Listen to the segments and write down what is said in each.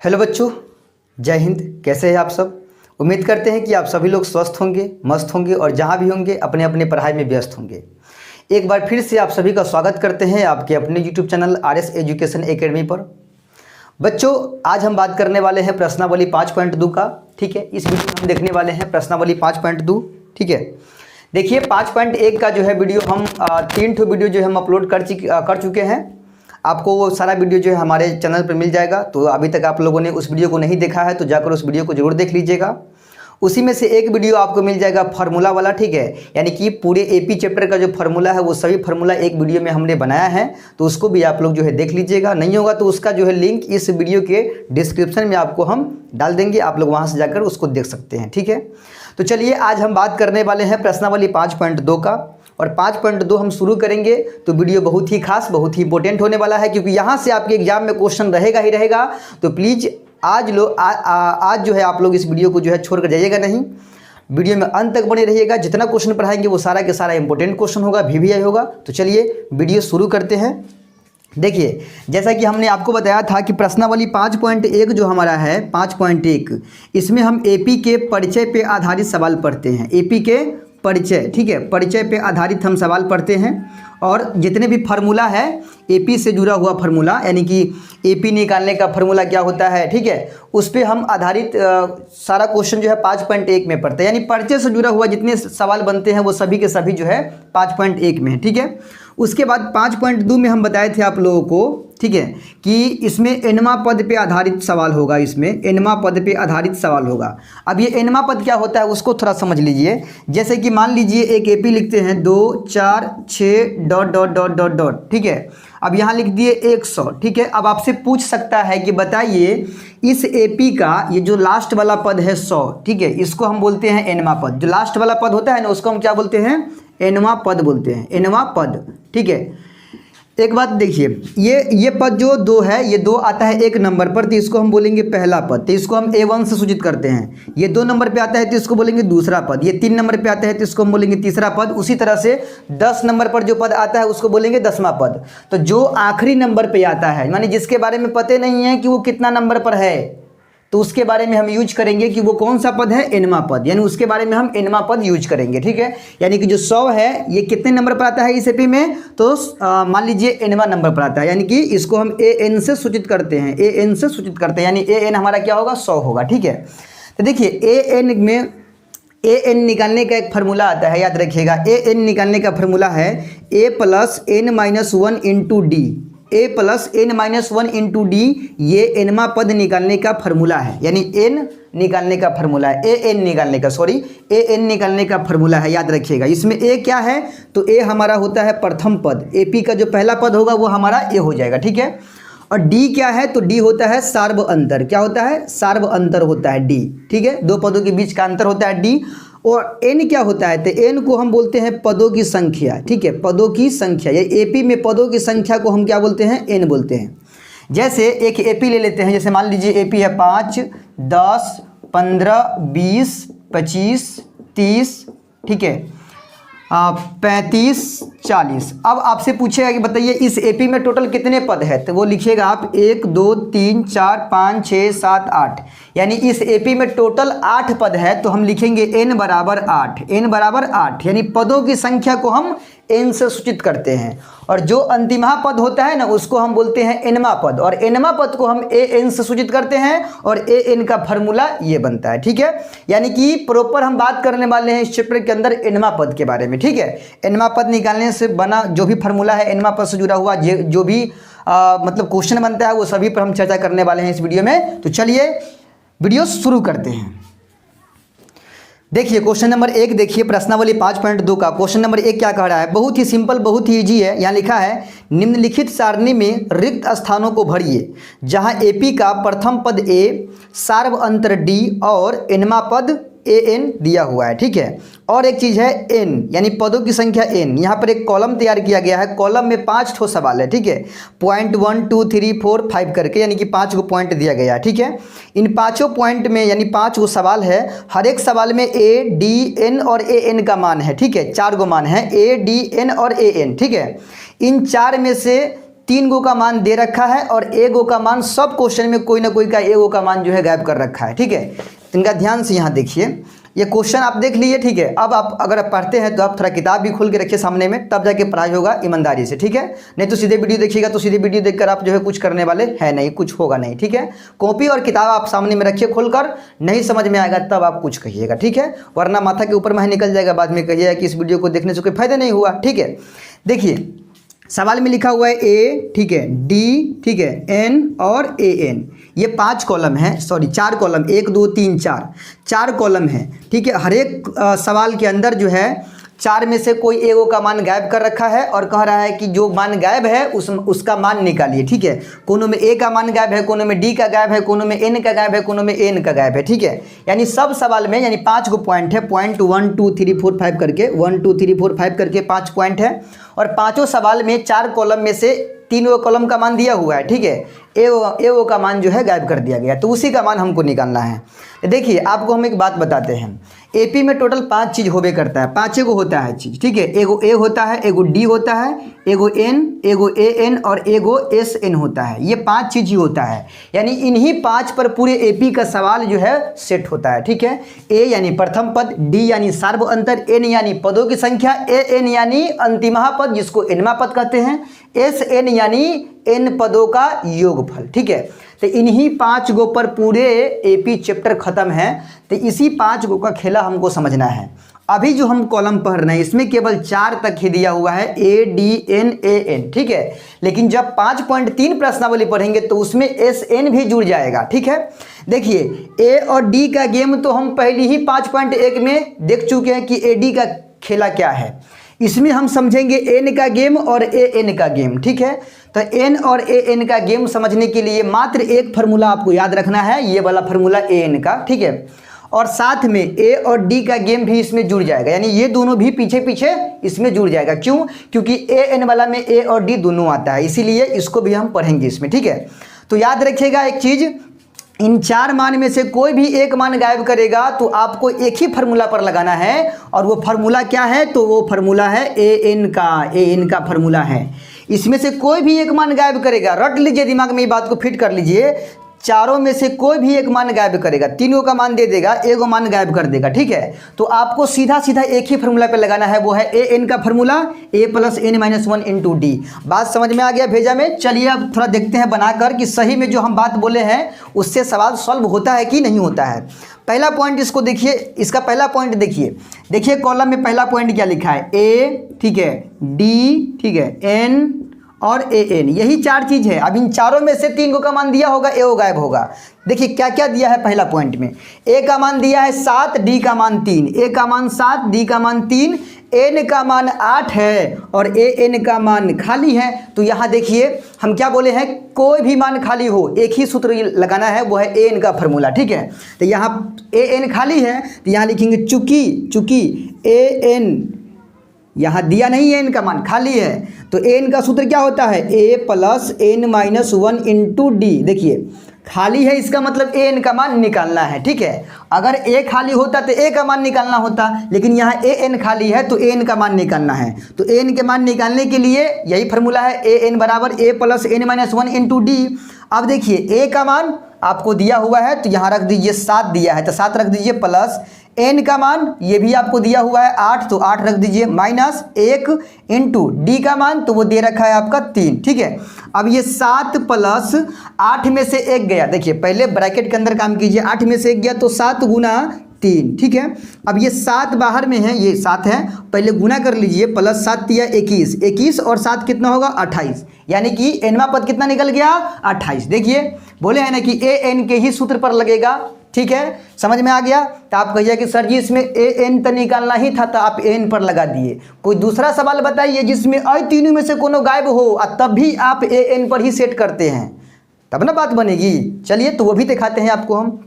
Hello बच्चों, जय हिंद। कैसे हैं आप सब? उम्मीद करते हैं कि आप सभी लोग स्वस्थ होंगे, मस्त होंगे और जहां भी होंगे अपने अपने पढ़ाई में व्यस्त होंगे। एक बार फिर से आप सभी का स्वागत करते हैं आपके अपने YouTube channel RS education academy पर। बच्चों, आज हम बात करने वाले हैं प्रश्नावली 5.2 का। ठीक है, इस वीडियो में हम देखने वाले हैं प्रश्नावली 5.2। ठीक है, देखिए 5.1 का जो है वीडियो हम 3 ठो वीडियो जो हम अपलोड कर चुके हैं। आपको वो सारा वीडियो जो है हमारे चैनल पर मिल जाएगा। तो अभी तक आप लोगों ने उस वीडियो को नहीं देखा है तो जाकर उस वीडियो को जरूर देख लीजिएगा। उसी में से एक वीडियो आपको मिल जाएगा फार्मूला वाला। ठीक है, यानी कि पूरे एपी चैप्टर का जो फार्मूला है वो सभी फार्मूला एक वीडियो में हमने बनाया है, तो उसको भी आप लोग जो है देख लीजिएगा। नहीं होगा तो उसका जो है लिंक इस वीडियो के डिस्क्रिप्शन में आपको हम डाल देंगे, आप लोग वहाँ से जाकर उसको देख सकते हैं। ठीक है, तो चलिए आज हम बात करने वाले हैं प्रश्नावली 5.2 का। और 5.2 हम शुरू करेंगे तो वीडियो बहुत ही खास, बहुत ही इंपॉर्टेंट होने वाला है, क्योंकि यहाँ से आपके एग्जाम में क्वेश्चन रहेगा ही रहेगा। तो प्लीज़ आज जो है आप लोग इस वीडियो को जो है छोड़ कर जाइएगा नहीं, वीडियो में अंत तक बने रहिएगा। जितना क्वेश्चन पढ़ाएंगे वो सारा के सारा इंपॉर्टेंट क्वेश्चन होगा, VVI होगा। तो चलिए वीडियो शुरू करते हैं। देखिए, जैसा कि हमने आपको बताया था कि प्रश्नावली 5.1 जो हमारा है 5.1, इसमें हम एपी के परिचय पे आधारित सवाल पढ़ते हैं। एपी के परिचय, ठीक है, परिचय पे आधारित हम सवाल पढ़ते हैं। और जितने भी फार्मूला है एपी से जुड़ा हुआ फार्मूला, यानी कि एपी निकालने का फार्मूला क्या होता है, ठीक है, उस पे हम आधारित सारा क्वेश्चन जो है 5.1 में पढ़ते हैं। यानी परिचय से जुड़ा हुआ जितने सवाल बनते हैं वो सभी के सभी जो है 5.1 में है। ठीक है, उसके बाद 5.2 में हम बताए थे आप लोगों को, ठीक है, कि इसमें एनमा पद पे आधारित सवाल होगा। इसमें एनमा पद पे आधारित सवाल होगा। अब ये एनमा पद क्या होता है उसको थोड़ा समझ लीजिए। जैसे कि मान लीजिए एक एपी लिखते हैं 2 4 6 ... ठीक है, अब यहाँ लिख दिए 100। ठीक है, अब आपसे पूछ सकता है कि बताइए इस एपी का ये जो लास्ट वाला पद है 100, ठीक है, इसको हम बोलते हैं एनमा पद। जो लास्ट वाला पद होता है ना उसको हम क्या बोलते हैं? एनमा पद बोलते हैं, एनमा पद। ठीक है, एक बात देखिए, ये पद जो 2 है, ये 2 आता है 1 नंबर पर, तो इसको हम बोलेंगे पहला पद, तो इसको हम A1 से सूचित करते हैं। ये 2 नंबर पे आता है तो इसको बोलेंगे दूसरा पद। ये 3 नंबर पे आता है तो इसको हम बोलेंगे तीसरा पद। उसी तरह से 10 नंबर पर जो पद आता है उसको बोलेंगे 10वां पद। तो जो आखिरी नंबर पे आता है, माने जिसके बारे में पता नहीं है कि वो कितना नंबर पर है, तो उसके बारे में हम यूज करेंगे कि वो कौन सा पद है? एनमा पद। यानी उसके बारे में हम एनमा पद यूज करेंगे। ठीक है, यानी कि जो 100 है ये कितने नंबर पर आता है इस एपी में? तो मान लीजिए एनवा नंबर पर आता है, यानी कि इसको हम AN से सूचित करते हैं, AN से सूचित करते हैं, यानी AN हमारा क्या होगा? 100 होगा। ठीक है, तो देखिए AN में AN निकालने का एक फार्मूला आता है, याद रखिएगा। AN निकालने का फार्मूला है A + n-1 × D। A + n-1 × D ये एनमा पद निकालने का फार्मूला है, यानी n निकालने का फार्मूला है, AN निकालने का, सॉरी AN निकालने का फार्मूला है, याद रखिएगा। इसमें A क्या है? तो A हमारा होता है प्रथम पद, एपी का जो पहला पद होगा वो हमारा A हो जाएगा। ठीक है, और D क्या है? तो D होता है सार्व अंतर। क्या होता है? सार्व अंतर होता है D। ठीक है, 2 पदों के बीच का अंतर होता है D। और n क्या होता है? तो n को हम बोलते हैं पदों की संख्या। ठीक है, पदों की संख्या। ये एपी में पदों की संख्या को हम क्या बोलते हैं? n बोलते हैं। जैसे एक एपी ले लेते हैं, जैसे मान लीजिए एपी है 5 10 15 20 25 30, ठीक है, 35 40। अब आपसे पूछेगा कि बताइए इस एपी में टोटल कितने पद है, तो वो लिखिएगा आप 1 2 3 4 5 6 7 8। यानी इस एपी में टोटल 8 पद है, तो हम लिखेंगे n बराबर 8, n बराबर 8। यानी पदों की संख्या को हम n से सूचित करते हैं। और जो अंतिमा पद होता है ना उसको हम बोलते हैं एनमा पद, और एनमा पद को हम AN से सूचित करते हैं, और AN का फार्मूला ये बनता है। ठीक है, यानी कि प्रॉपर हम बात करने वाले हैं इस चैप्टर के अंदर एनमा पद के बारे में। ठीक है, एनमा पद निकालने से बना जो भी फार्मूला है, एनमा पद से जुड़ा हुआ जो भी मतलब क्वेश्चन बनता है वो सभी पर हम चर्चा करने वाले हैं इस वीडियो में। तो चलिए वीडियो शुरू करते हैं। देखिए क्वेश्चन नंबर 1, देखिए प्रश्नावली 5.2 का क्वेश्चन नंबर 1 क्या कह रहा है? बहुत ही सिंपल, बहुत ही इजी है। यहाँ लिखा है निम्नलिखित सारणी में रिक्त स्थानों को भरिए जहाँ एपी का प्रथम पद A, सार्व अंतर D और एनमा पद AN दिया हुआ है। ठीक है, और एक चीज़ है n, यानी पदों की संख्या n। यहाँ पर एक कॉलम तैयार किया गया है, कॉलम में 5 ठो सवाल है। ठीक है, पॉइंट 1 2 3 4 5 करके, यानी कि 5 को पॉइंट दिया गया है। ठीक है, इन 5 पॉइंट में यानी 5 गो सवाल है, हर एक सवाल में A D N और AN का मान है। ठीक है, 4 गो मान है A D N और AN। ठीक है, इन 4 में से 3 गो का मान दे रखा है और ए गो का मान, सब क्वेश्चन में कोई ना कोई का ए गो का मान जो है गायब कर रखा है। ठीक है, तो इनका ध्यान से यहाँ देखिए, ये क्वेश्चन आप देख लीजिए। ठीक है, अब आप अगर आप पढ़ते हैं तो आप थोड़ा किताब भी खोल के रखिए सामने में, तब जाके पढ़ाई होगा ईमानदारी से। ठीक है, नहीं तो सीधे वीडियो देखिएगा तो सीधे वीडियो देखकर आप जो है कुछ करने वाले हैं नहीं, कुछ होगा नहीं। ठीक है, कॉपी और किताब आप सामने में रखिए खोलकर, नहीं समझ में आएगा तब आप कुछ कहिएगा। ठीक है, वरना माथा के ऊपर में निकल जाएगा, बाद में कहिएगा कि इस वीडियो को देखने से कोई फायदा नहीं हुआ। ठीक है, देखिए सवाल में लिखा हुआ है ए, ठीक है, डी, ठीक है, एन और ए एन, ये 5 कॉलम है, सॉरी 4 कॉलम, 1 2 3 4 कॉलम है। ठीक है, हर एक सवाल के अंदर जो है 4 में से कोई एगो का मान गायब कर रखा है और कह रहा है कि जो मान गायब है उसका मान निकालिए। ठीक है, कोनों में ए का मान गायब है, कोनों में डी का गायब है, कोनों में एन का गायब है, कोनों में एन का गायब है। ठीक है, यानी सब सवाल में, यानी 5 गो पॉइंट है, पॉइंट 1 2 3 4 5 करके, 1 2 3 4 5 करके 5 पॉइंट है, और पाँचों सवाल में 4 कॉलम में से 3 कॉलम का मान दिया हुआ है। ठीक है, ए ओ का मान जो है गायब कर दिया गया, तो उसी का मान हमको निकालना है। देखिए आपको हम एक बात बताते हैं, एपी में टोटल 5 चीज़ होबे करता है, 5 एगो होता है चीज़। ठीक है, एगो ए होता है, एगो डी होता है, एगो एन, एगो ए एन और एगो एस एन होता है। ये 5 चीज़ ही होता है, यानी इन्हीं 5 पर पूरे एपी का सवाल जो है सेट होता है। ठीक है, ए यानी प्रथम पद, डी यानी सार्व अंतर, एन यानी पदों की संख्या, ए एन यानी अंतिमहा पद जिसको एनवा पद कहते हैं, एस एन यानी एन पदों का योगफल। ठीक है, तो इन्हीं 5 गो पर पूरे एपी चैप्टर खत्म है, तो इसी 5 गो का खेला हमको समझना है। अभी जो हम कॉलम पढ़ रहे हैं इसमें केवल 4 तक ही दिया हुआ है, A D N A N. ठीक है, लेकिन जब 5.3 प्रश्नावली पढ़ेंगे तो उसमें एस एन भी जुड़ जाएगा। ठीक है, देखिए ए और डी का गेम तो हम पहले ही 5.1 में देख चुके हैं कि ए डी का खेला क्या है। इसमें हम समझेंगे एन का गेम और ए एन का गेम। ठीक है, तो एन और ए एन का गेम समझने के लिए मात्र एक फार्मूला आपको याद रखना है, ये वाला फार्मूला ए एन का। ठीक है, और साथ में ए और डी का गेम भी इसमें जुड़ जाएगा, यानी ये दोनों भी पीछे पीछे इसमें जुड़ जाएगा। क्यों? क्योंकि ए एन वाला में ए और डी दोनों आता है, इसीलिए इसको भी हम पढ़ेंगे इसमें। ठीक है, तो याद रखिएगा एक चीज़, इन 4 मान में से कोई भी एक मान गायब करेगा तो आपको एक ही फार्मूला पर लगाना है, और वो फार्मूला क्या है? तो वो फार्मूला है ए एन का फार्मूला है। इसमें से कोई भी एक मान गायब करेगा, रट लीजिए, दिमाग में ये बात को फिट कर लीजिए, चारों में से कोई भी एक मान गायब करेगा, 3 का मान दे देगा, एगो मान गायब कर देगा। ठीक है, तो आपको सीधा सीधा एक ही फार्मूला पे लगाना है, वो है ए एन का formula, A plus N minus 1 into D. बात समझ में आ गया भेजा में? चलिए अब थोड़ा देखते हैं बनाकर कि सही में जो हम बात बोले हैं उससे सवाल सॉल्व होता है कि नहीं होता है। पहला पॉइंट इसको देखिए, इसका पहला पॉइंट देखिए कॉलम में पहला पॉइंट क्या लिखा है? ए, ठीक है, डी, ठीक है, एन और ए एन, यही 4 चीज़ है। अब इन चारों में से 3 का मान दिया होगा, ए ओ गायब होगा। देखिए क्या क्या दिया है पहला पॉइंट में, ए का मान दिया है 7, डी का मान 3, ए का मान 7, डी का मान 3, एन का मान 8 है और ए एन का मान खाली है। तो यहाँ देखिए हम क्या बोले हैं, कोई भी मान खाली हो एक ही सूत्र लगाना है, वो है ए एन का फार्मूला। ठीक है, तो यहाँ ए एन खाली है तो यहाँ लिखेंगे चूंकि ए एन यहाँ दिया नहीं है, एन का मान खाली है, तो एन का सूत्र क्या होता है? A plus N minus 1 into D. देखिए खाली है, इसका मतलब ए एन का मान निकालना है। ठीक है, अगर ए खाली होता तो ए का मान निकालना होता, लेकिन यहाँ ए एन खाली है तो ए एन का मान निकालना है। तो ए एन के मान निकालने के लिए यही फार्मूला है, ए एन बराबर A plus N minus 1 into D. अब देखिए ए का मान आपको दिया हुआ है तो यहाँ रख दीजिए 7 दिया है तो 7 रख दीजिए, प्लस एन का मान ये भी आपको दिया हुआ है 8 तो 8 रख दीजिए, माइनस 1 इंटू डी का मान तो वो दे रखा है आपका 3। ठीक है, अब ये 7 प्लस 8 में से 1 गया, देखिए पहले ब्रैकेट के अंदर काम कीजिए, 8 में से 1 गया तो 7 गुना 3। ठीक है, अब ये 7 बाहर में है, ये 7 है, पहले गुना कर लीजिए, प्लस 7 दिया 21 और 7 कितना होगा? 28, यानी कि एनवा पद कितना निकल गया? 28। देखिए बोले हैं ना कि ए एन के ही सूत्र पर लगेगा। ठीक है, समझ में आ गया? तो आप कहिए कि सर जी इसमें ए एन तो निकालना ही था तो आप एन पर लगा दिए। कोई दूसरा सवाल बताइए जिसमें आई तीनों में से कोनो गायब हो और तब भी आप ए एन पर ही सेट करते हैं, तब ना बात बनेगी। चलिए तो वो भी दिखाते हैं आपको हम।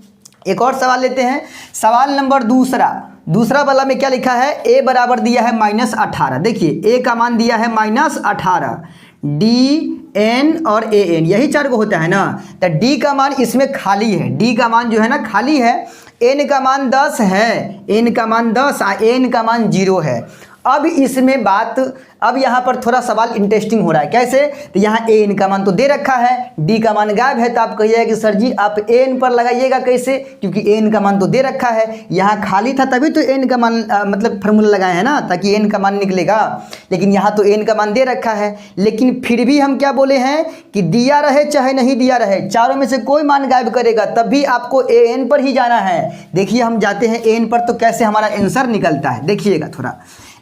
एक और सवाल लेते हैं, सवाल नंबर दूसरा वाला में क्या लिखा है? ए बराबर दिया है -18। देखिए ए का मान दिया है -18, डी एन और ए एन, यही 4 को होता है ना, तो डी का मान इसमें खाली है, डी का मान जो है ना खाली है, एन का मान 10 है, एन का मान 10 एन का मान 0 है। अब इसमें बात, अब यहाँ पर थोड़ा सवाल इंटरेस्टिंग हो रहा है। कैसे? तो यहाँ ए एन का मान तो दे रखा है, डी का मान गायब है, तो आप कहिएगा कि सर जी आप ए एन पर लगाइएगा कैसे, क्योंकि ए एन का मान तो दे रखा है। यहाँ खाली था तभी तो ए एन का मान मतलब फार्मूला लगाए हैं ना, ताकि ए एन का मान निकलेगा, लेकिन यहाँ तो ए एन का मान दे रखा है। लेकिन फिर भी हम क्या बोले हैं कि दिया रहे चाहे नहीं दिया रहे, चारों में से कोई मान गायब करेगा तब भी आपको ए एन पर ही जाना है। देखिए हम जाते हैं ए एन पर तो कैसे हमारा आंसर निकलता है, देखिएगा थोड़ा।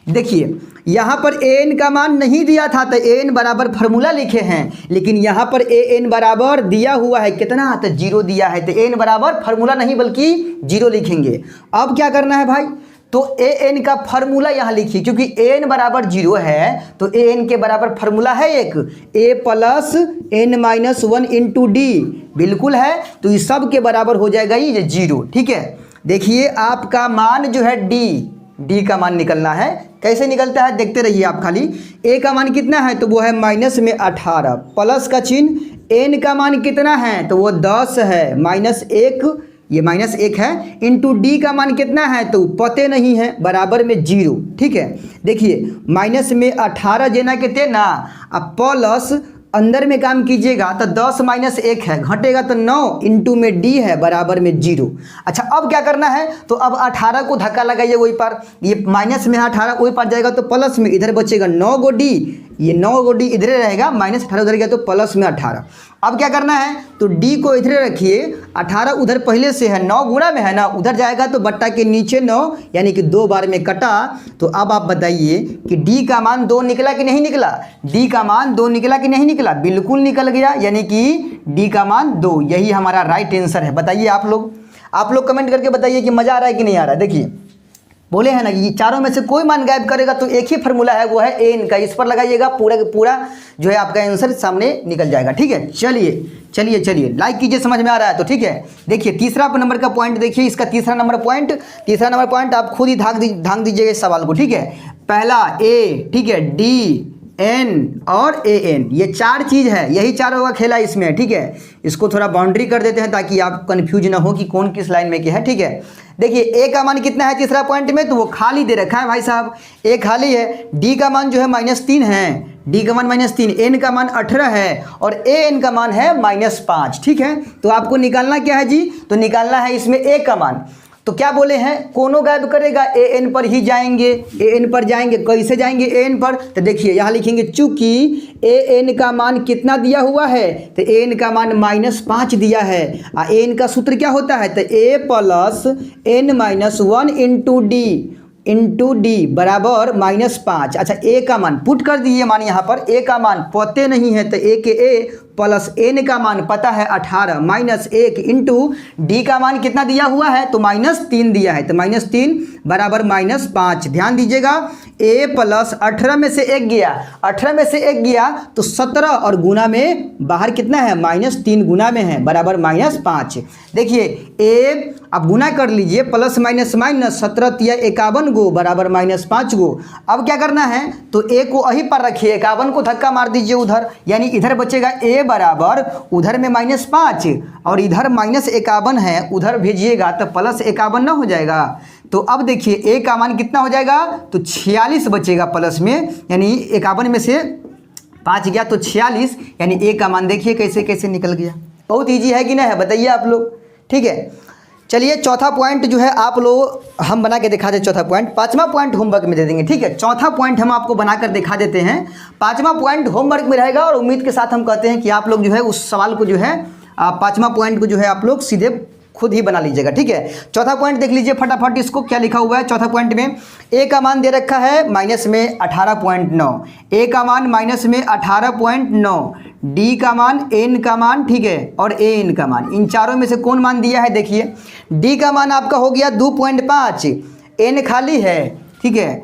देखिए यहाँ पर ए एन का मान नहीं दिया था तो ए एन बराबर फार्मूला लिखे हैं, लेकिन यहाँ पर ए एन बराबर दिया हुआ है कितना, तो 0 दिया है, तो ए एन बराबर फार्मूला नहीं बल्कि 0 लिखेंगे। अब क्या करना है भाई, तो ए एन का फार्मूला यहाँ लिखिए, क्योंकि ए एन बराबर 0 है तो ए एन के बराबर फार्मूला है एक A plus N minus 1 into D, बिल्कुल है, तो इस सब के बराबर हो जाएगा ये 0। ठीक है, देखिए आपका मान जो है डी का मान निकलना है। कैसे निकलता है देखते रहिए आप खाली। ए का मान कितना है तो वो है माइनस में 18, प्लस का चिन्ह, एन का मान कितना है तो वो 10 है, -1, ये -1 है, इंटू डी का मान कितना है तो पते नहीं है, बराबर में 0। ठीक है, देखिए माइनस में 18 जेना के थे ना, अब प्लस अंदर में काम कीजिएगा तो 10 - 1 है, घटेगा तो 9, इंटू में डी है बराबर में 0। अच्छा अब क्या करना है, तो अब 18 को धक्का लगाइए वही पर, ये माइनस में 18 वही पर जाएगा तो प्लस में इधर बचेगा 9 गो डी, ये 9 गो डी इधर रहेगा, -18 उधर गया तो प्लस में 18। अब क्या करना है, तो डी को इधर रखिए, 18 उधर पहले से है, 9 गुणा में है ना, उधर जाएगा तो बट्टा के नीचे 9, यानी कि 2 बार में कटा। तो अब आप बताइए कि डी का मान 2 निकला कि नहीं निकला, डी का मान 2 निकला कि नहीं निकला, बिल्कुल निकल गया, यानी कि डी का मान 2, यही हमारा राइट आंसर है। बताइए आप लोग कमेंट करके बताइए कि मज़ा आ रहा है कि नहीं आ रहा है। देखिए बोले हैं ना कि चारों में से कोई मान गायब करेगा तो एक ही फार्मूला है, वो है ए एन का, इस पर लगाइएगा, पूरा का पूरा जो है आपका आंसर सामने निकल जाएगा। ठीक है, चलिए लाइक कीजिए, समझ में आ रहा है तो। ठीक है, देखिए तीसरा नंबर का पॉइंट देखिए, इसका तीसरा नंबर पॉइंट आप खुद ही धांक दीजिएगा इस सवाल को। ठीक है, पहला ए, ठीक है, डी, एन और ए एन, ये 4 चीज़ है, यही चारों का खेला इसमें। ठीक है, इसको थोड़ा बाउंड्री कर देते हैं ताकि आप कंफ्यूज ना हो कि कौन किस लाइन में क्या है। ठीक है, देखिए ए का मान कितना है तीसरा पॉइंट में, तो वो खाली दे रखा है भाई साहब, ए खाली है। डी का मान जो है -3 है, डी का मान -3, एन का मान 18 है और ए एन का मान है -5। ठीक है, तो आपको निकालना क्या है जी, तो निकालना है इसमें ए का मान। तो क्या बोले हैं, कोनो गायब करेगा, ए एन पर ही जाएंगे, ए एन पर जाएंगे। कैसे जाएंगे ए एन पर, तो देखिए यहाँ लिखेंगे चूंकि ए एन का मान कितना दिया हुआ है, तो ए एन का मान -5 दिया है। ए एन का सूत्र क्या होता है, तो A plus N minus 1 into D बराबर -5। अच्छा ए का मान पुट कर दीजिए, मान यहाँ पर ए का मान पते नहीं है तो ए के ए प्लस एन का मान पता है 18 -1 इंटू डी का मान कितना दिया हुआ है तो -3 दिया है, तो -3 बराबर -5। ध्यान दीजिएगा, ए प्लस 18 में से 1 गया, 18 में से 1 गया तो 17 और गुना में बाहर कितना है -3 गुना में है बराबर -5। देखिए ए अब गुना कर लीजिए, प्लस माइनस 17 तिया 51 गो बराबर -5 गो। अब क्या करना है, तो ए को वहीं पर रखिए, 51 को धक्का मार दीजिए उधर, यानी इधर बचेगा ए बराबर, उधर में -5 और इधर -51 है, उधर भेजिएगा तो +51 ना हो जाएगा। तो अब देखिए ए का मान कितना हो जाएगा, तो 46 बचेगा प्लस में, यानी 51 में से 5 गया तो 46, यानी ए का मान देखिए कैसे कैसे निकल गया। बहुत ईजी है कि नहीं है, बताइए आप लोग। ठीक है, चलिए चौथा पॉइंट जो है आप लोग हम बना के दिखा दें। चौथा पॉइंट, 5वां पॉइंट होमवर्क में दे देंगे। ठीक है, चौथा पॉइंट हम आपको बनाकर दिखा देते हैं, 5वां पॉइंट होमवर्क में रहेगा और उम्मीद के साथ हम कहते हैं कि आप लोग जो है उस सवाल को जो है 5वां पॉइंट को जो है आप लोग सीधे खुद ही बना लीजिएगा। ठीक है, चौथा पॉइंट देख लीजिए फटाफट, इसको क्या लिखा हुआ है चौथा पॉइंट में। ए का मान दे रखा है -18.9, ए का मान -18.9, डी का मान, एन का मान, ठीक है, और ए एन का मान, इन चारों में से कौन मान दिया है। देखिए डी का मान आपका हो गया 2.5, एन खाली है, ठीक है,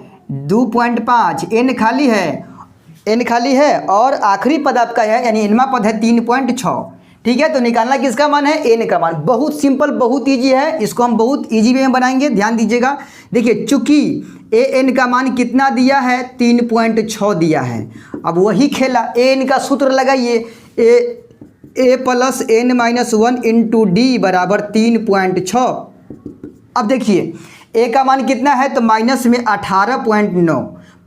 2.5 एन खाली है और आखिरी पद आपका है, यानी इनवा पद है 3.6। ठीक है, तो निकालना किसका मान है, एन का मान। बहुत सिंपल, बहुत इजी है, इसको हम बहुत इजी वे में बनाएंगे, ध्यान दीजिएगा। देखिए चूंकि ए एन का मान कितना दिया है 3.6 दिया है, अब वही खेला, ए एन का सूत्र लगाइए, A plus N minus 1 into D बराबर 3.6। अब देखिए ए का मान कितना है तो -18.9,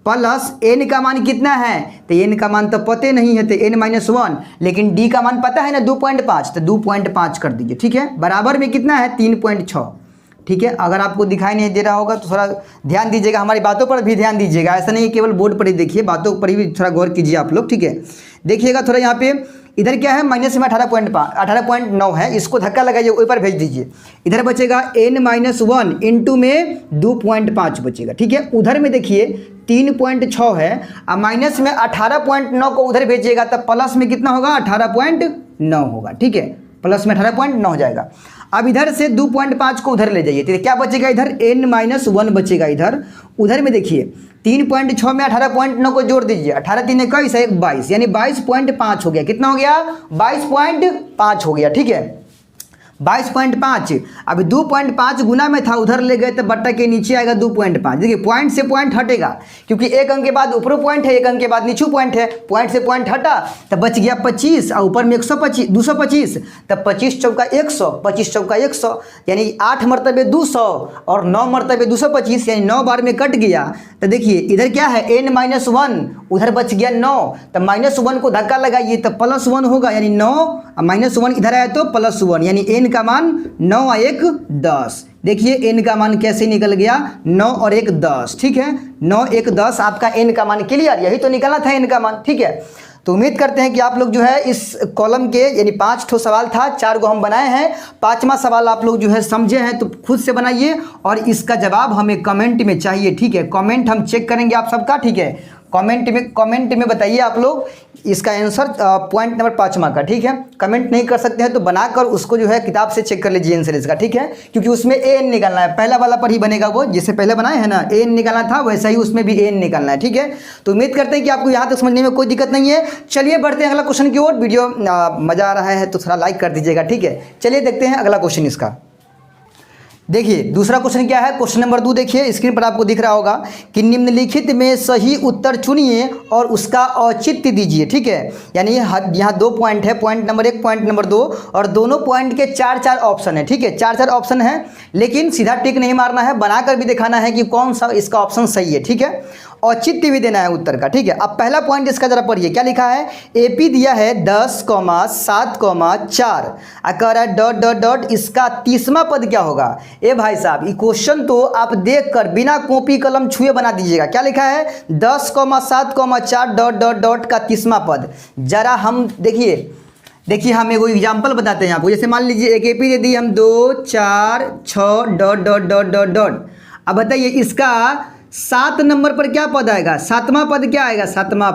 प्लस एन का मान कितना है, तो एन का मान तो पते नहीं है, तो n-1, लेकिन डी का मान पता है ना 2.5, तो 2.5 कर दीजिए, ठीक है। बराबर में कितना है 3.6, ठीक है। अगर आपको दिखाई नहीं दे रहा होगा तो थोड़ा ध्यान दीजिएगा, हमारी बातों पर भी ध्यान दीजिएगा, ऐसा नहीं है केवल बोर्ड पर ही देखिए, बातों पर भी थोड़ा गौर कीजिए आप लोग, ठीक है। देखिएगा थोड़ा यहाँ पे, इधर क्या है माइनस में 18.9 है, इसको धक्का लगाइए ऊपर भेज दीजिए, इधर बचेगा n-1 इंटू में 2.5 बचेगा, ठीक है। उधर में देखिए 3.6 है, अब माइनस में 18.9 को उधर भेजिएगा तब प्लस में कितना होगा 18.9 होगा, ठीक है, प्लस में 18.9 हो जाएगा। अब इधर से 2.5 को उधर ले जाइए, तो क्या बचेगा इधर n-1 बचेगा इधर। उधर में देखिए 3.6 में 18.9 को जोड़ दीजिए, 18 3 21 है 22, यानी 22.5 हो गया। कितना हो गया 22.5 हो गया, ठीक है 22.5। अब 2.5 गुना में था, उधर ले गए तो बट्टा के नीचे आएगा 2.5। देखिए पॉइंट से पॉइंट हटेगा, क्योंकि एक अंक के बाद ऊपर पॉइंट है, एक अंक के बाद नीचे पॉइंट है, पॉइंट से पॉइंट हटा तो बच गया 25 और ऊपर में 225, तब 25 चौका 100, 25 चौका 100, यानी 8 मरतबे 200 और 9 मरतबे 225, यानी 9 बार में कट गया। तो देखिए इधर क्या है n-1, उधर बच गया 9, तो -1 को धक्का लगाइए तो +1 होगा, यानी 9 -1 इधर आया तो +1, यानी n का मान 9 और 1 10। देखिए n का मान कैसे निकल गया 9 और 1 10, ठीक है 9 1 10 आपका n का मान क्लियर, यही तो निकला था n का मान, ठीक है। तो उम्मीद करते हैं कि आप लोग जो है इस कॉलम के यानी 5 ठो सवाल था, 4 को हम बनाए हैं, 5वां सवाल आप लोग जो है समझे हैं तो खुद से बनाइए और इसका जवाब हमें कमेंट में चाहिए, ठीक है। कमेंट हम चेक करेंगे आप सबका, ठीक है। कमेंट में बताइए आप लोग इसका आंसर पॉइंट नंबर 5वां का, ठीक है। कमेंट नहीं कर सकते हैं तो बनाकर उसको जो है किताब से चेक कर लीजिए आंसर इसका, ठीक है, क्योंकि उसमें an निकालना है, पहला वाला पर ही बनेगा वो, जिसे पहले बनाए हैं ना an निकालना था, वैसा ही उसमें भी an निकालना है, ठीक है। तो उम्मीद करते हैं कि आपको यहाँ तक समझने में कोई दिक्कत नहीं है। चलिए बढ़ते हैं अगला क्वेश्चन की ओर। वीडियो मज़ा आ रहा है तो थोड़ा लाइक कर दीजिएगा, ठीक है। चलिए देखते हैं अगला क्वेश्चन इसका। देखिए दूसरा क्वेश्चन क्या है, क्वेश्चन नंबर 2 देखिए स्क्रीन पर आपको दिख रहा होगा कि निम्नलिखित में सही उत्तर चुनिए और उसका औचित्य दीजिए, ठीक है। यानी यहाँ 2 पॉइंट है, पॉइंट नंबर 1 पॉइंट नंबर 2, और दोनों पॉइंट के 4 ऑप्शन है, ठीक है 4 ऑप्शन है, लेकिन सीधा टिक नहीं मारना है, बनाकर भी दिखाना है कि कौन सा इसका ऑप्शन सही है, ठीक है। औचित्य भी देना है उत्तर का, ठीक है। अब पहला पॉइंट इसका जरा पढ़िए, क्या लिखा है, AP दिया है 10, 7, 4, कह रहा है डॉट इसका 30वां पद क्या होगा। ए भाई साहब ये क्वेश्चन तो आप देखकर बिना कॉपी कलम छुए बना दीजिएगा। क्या लिखा है 10, 7, 4 डॉट का 30वां पद। जरा हम देखिए हम एगो एग्जाम्पल बताते हैं आपको। जैसे मान लीजिए एक AP दे दी हम 2, 4, 6 डॉट। अब बताइए इसका 7 नंबर पर क्या पद आएगा, 7वां पद क्या आएगा, 7वां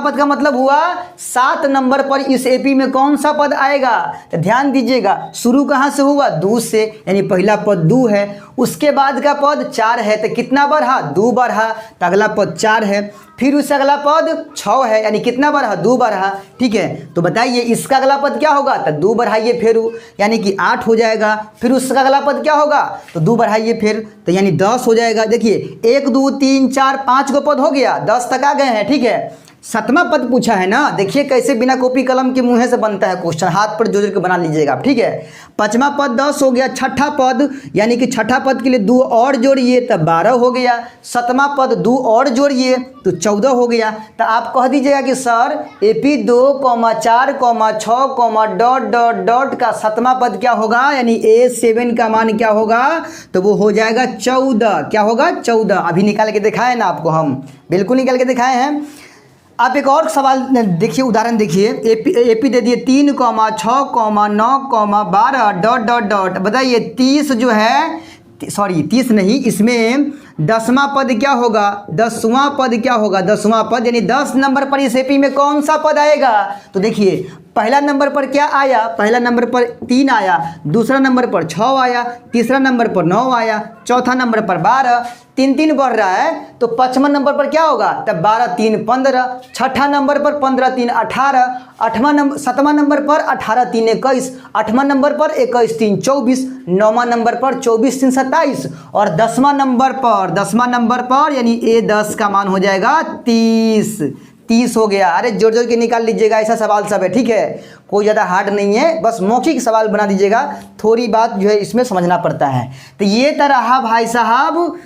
पद का मतलब हुआ 7 नंबर पर इस AP में कौन सा पद आएगा। तो ध्यान दीजिएगा शुरू कहाँ से हुआ 2 से, यानी पहला पद 2 है, उसके बाद का पद 4 है, तो कितना बढ़ा 2 बढ़ा, तो अगला पद 4 है, फिर उससे अगला पद 6 है, यानी कितना बढ़ा 2 बढ़ा, ठीक है। तो बताइए इसका अगला पद क्या होगा, तो 2 बढ़ाइए फिर यानी कि 8 हो जाएगा, फिर उसका अगला पद क्या होगा, तो 2 बढ़ाइए फिर, तो यानी 10 हो जाएगा। देखिए 1 2 3 4 5 को पद हो गया, 10 तक आ गए हैं, ठीक है। 7वां पद पूछा है ना, देखिए कैसे बिना कॉपी कलम के मुँह से बनता है क्वेश्चन, हाथ पर जोड़ के बना लीजिएगा आप, ठीक है। 5वां पद 10 हो गया, 6ठा पद यानी कि 6ठा पद के लिए 2 और जोड़िए तब 12 हो गया, 7वां पद 2 और जोड़िए तो 14 हो गया। तो आप कह दीजिएगा कि सर AP 2, 4, 6 डॉट का 7वां पद क्या होगा, यानी A7 का मान क्या होगा, तो वो हो जाएगा 14। क्या होगा 14। अभी निकाल के दिखाए ना आपको, हम बिल्कुल निकाल के दिखाए हैं। आप एक और सवाल देखिए, उदाहरण देखिए, AP दे दिए 3, 6, 9, 12 डॉट। बताइए 30 जो है, सॉरी 30 नहीं, इसमें 10वां पद क्या होगा, 10वां पद क्या होगा, 10वां पद यानी 10 नंबर पर इस AP में कौन सा पद आएगा। तो देखिए पहला नंबर पर क्या आया, पहला नंबर पर 3 आया, दूसरा नंबर पर 6 आया, तीसरा नंबर पर 9 आया, चौथा नंबर पर 12, 3 बढ़ रहा है, तो 5वां नंबर पर क्या होगा, तब 12 3 15, 6ठा नंबर पर 15 3 18, 7वां नंबर पर 18 3 21, 8वां नंबर पर 21 3 24, 9वां नंबर पर 24 3 27, और 10वां नंबर पर यानी A10 का मान हो जाएगा 30 हो गया। अरे जोड़ के निकाल लीजिएगा, ऐसा सवाल सब है, ठीक है, कोई ज़्यादा हार्ड नहीं है, बस मौखिक सवाल बना दीजिएगा, थोड़ी बात जो है इसमें समझना पड़ता है। तो ये तरह भाई साहब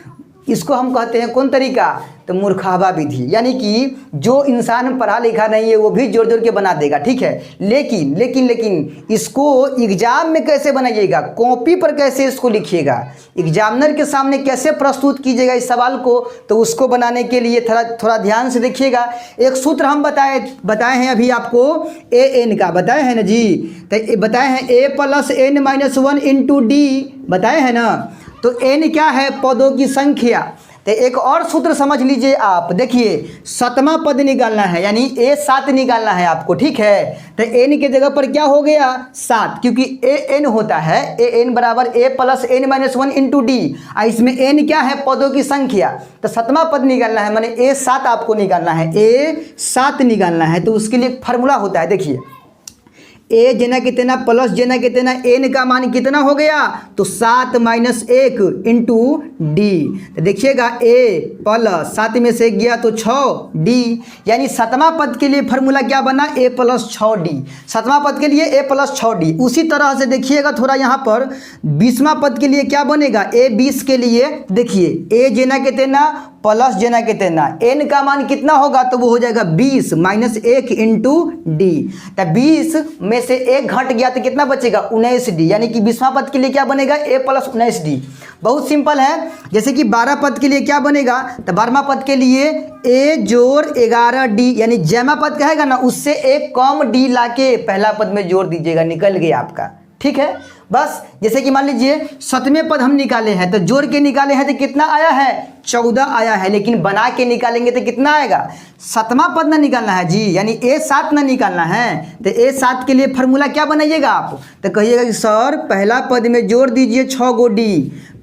इसको हम कहते हैं कौन तरीका, तो मूर्खावा विधि। यानी कि जो इंसान पढ़ा लिखा नहीं है वो भी जोड़ जोड़ के बना देगा, ठीक है। लेकिन लेकिन लेकिन इसको एग्जाम में कैसे बनाइएगा, कॉपी पर कैसे इसको लिखिएगा, एग्जामिनर के सामने कैसे प्रस्तुत कीजिएगा इस सवाल को, तो उसको बनाने के लिए थोड़ा ध्यान से देखिएगा। एक सूत्र हम बताए हैं अभी आपको, ए एन का बताए हैं ना जी, तो बताए हैं A plus N minus 1 into D, बताए हैं ना। तो एन क्या है, पदों की संख्या। तो एक और सूत्र समझ लीजिए आप, देखिए 7वां पद निकालना है, यानी ए 7 निकालना है आपको, ठीक है। तो एन के जगह पर क्या हो गया 7, क्योंकि ए एन होता है, ए एन बराबर A plus N minus 1 into D. इसमें एन क्या है, पदों की संख्या, तो 7वां पद निकालना है, माने ए 7 आपको निकालना है, ए 7 निकालना है। तो उसके लिए एक फार्मूला होता है, देखिए ए जना कितना प्लस जना कितना, एन का मान कितना हो गया, तो 7 माइनस 1 इंटू डी। तो देखिएगा ए प्लस 7 में से गया तो 6 डी, यानी 7वां पद के लिए फार्मूला क्या बना, ए प्लस 6 डी। 7वां पद के लिए ए प्लस 6 डी। उसी तरह से देखिएगा थोड़ा यहाँ पर 20वां पद के लिए क्या बनेगा, ए 20 के लिए देखिए ए जना कितना प्लस जना कितना, एन का मान कितना होगा, तो वो हो जाएगा 20 माइनस 1 इंटू डी। तो 20 में से 1 घट गया तो कितना बचेगा, 19 डी, यानी कि 20वां पद के लिए क्या बनेगा, ए प्लस 19 डी। बहुत सिंपल है। जैसे कि 12 पद के लिए क्या बनेगा, तो 12वां पद के लिए ए जोड़ 11 डी, यानी जमा पद कहेगा ना उससे एक कम डी लाके पहला पद में जोड़ दीजिएगा, निकल गया आपका, ठीक है। बस जैसे कि मान लीजिए 7वें पद हम निकाले हैं, तो जोड़ के निकाले हैं तो कितना आया है, 14 आया है। लेकिन बना के निकालेंगे तो कितना आएगा, 7वां पद ना निकालना है जी, यानी ए 7 ना निकालना है। तो ए 7 के लिए फार्मूला क्या बनाइएगा आप, तो कहिएगा कि सर पहला पद में जोड़ दीजिए 6 गो डी,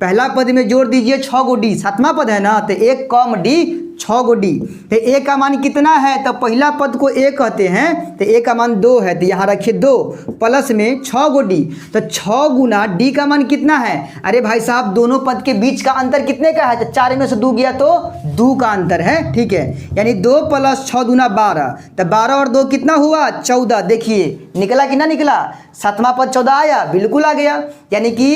पहला पद में जोड़ दीजिए 6 गो डी, 7वां पद है ना, तो एक कम डी 6 गो डी। तो ए का मान कितना है, तो पहला पद को ए कहते हैं, तो ए का मान 2 है, तो यहाँ रखिए 2 प्लस में 6 गो डी, तो 6 गुना डी का मान कितना है, अरे भाई साहब दोनों पद के बीच का अंतर कितने का है, तो 4 में से 2 गया तो 2 का अंतर है, ठीक है। यानी 2 प्लस 6 दूना 12, तो 12 और 2 कितना हुआ 14। देखिए निकला कि ना निकला, 7वां पद 14 आया, बिल्कुल आ गया। यानी कि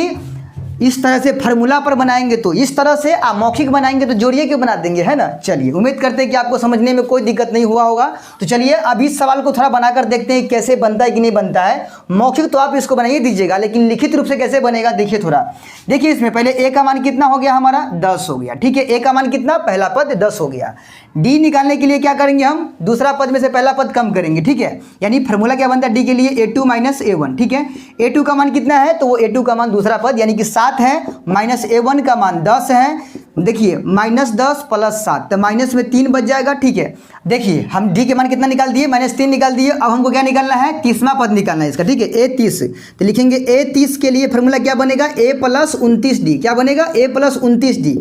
इस तरह से फार्मूला पर बनाएंगे तो इस तरह से, आप मौखिक बनाएंगे तो जोड़िए के बना देंगे, है ना। चलिए उम्मीद करते हैं कि आपको समझने में कोई दिक्कत नहीं हुआ होगा। तो चलिए अब इस सवाल को थोड़ा बनाकर देखते हैं कैसे बनता है कि नहीं बनता है। मौखिक तो आप इसको बनाइए दीजिएगा, लेकिन लिखित रूप से कैसे बनेगा देखिए थोड़ा। देखिए इसमें पहले ए का मान कितना हो गया हमारा 10 हो गया, ठीक है। ए का मान कितना, पहला पद 10 हो गया। डी निकालने के लिए क्या करेंगे हम, दूसरा पद में से पहला पद कम करेंगे, ठीक है। यानी फार्मूला क्या बनता है डी के लिए, A2 माइनस A1, ठीक है। A2 का मान कितना है, तो वो A2 का मान दूसरा पद यानी कि 7 है, माइनस A1 का मान 10 है। देखिए -10 प्लस 7, तो माइनस में 3 बच जाएगा, ठीक है। देखिए हम डी के मान कितना निकाल दिए, -3 निकाल दिए। अब हमको क्या निकालना है, 30वां पद निकालना है इसका, ठीक है। A30, तो लिखेंगे A30 के लिए फार्मूला क्या बनेगा, A प्लस 29D, क्या बनेगा, A प्लस 29D।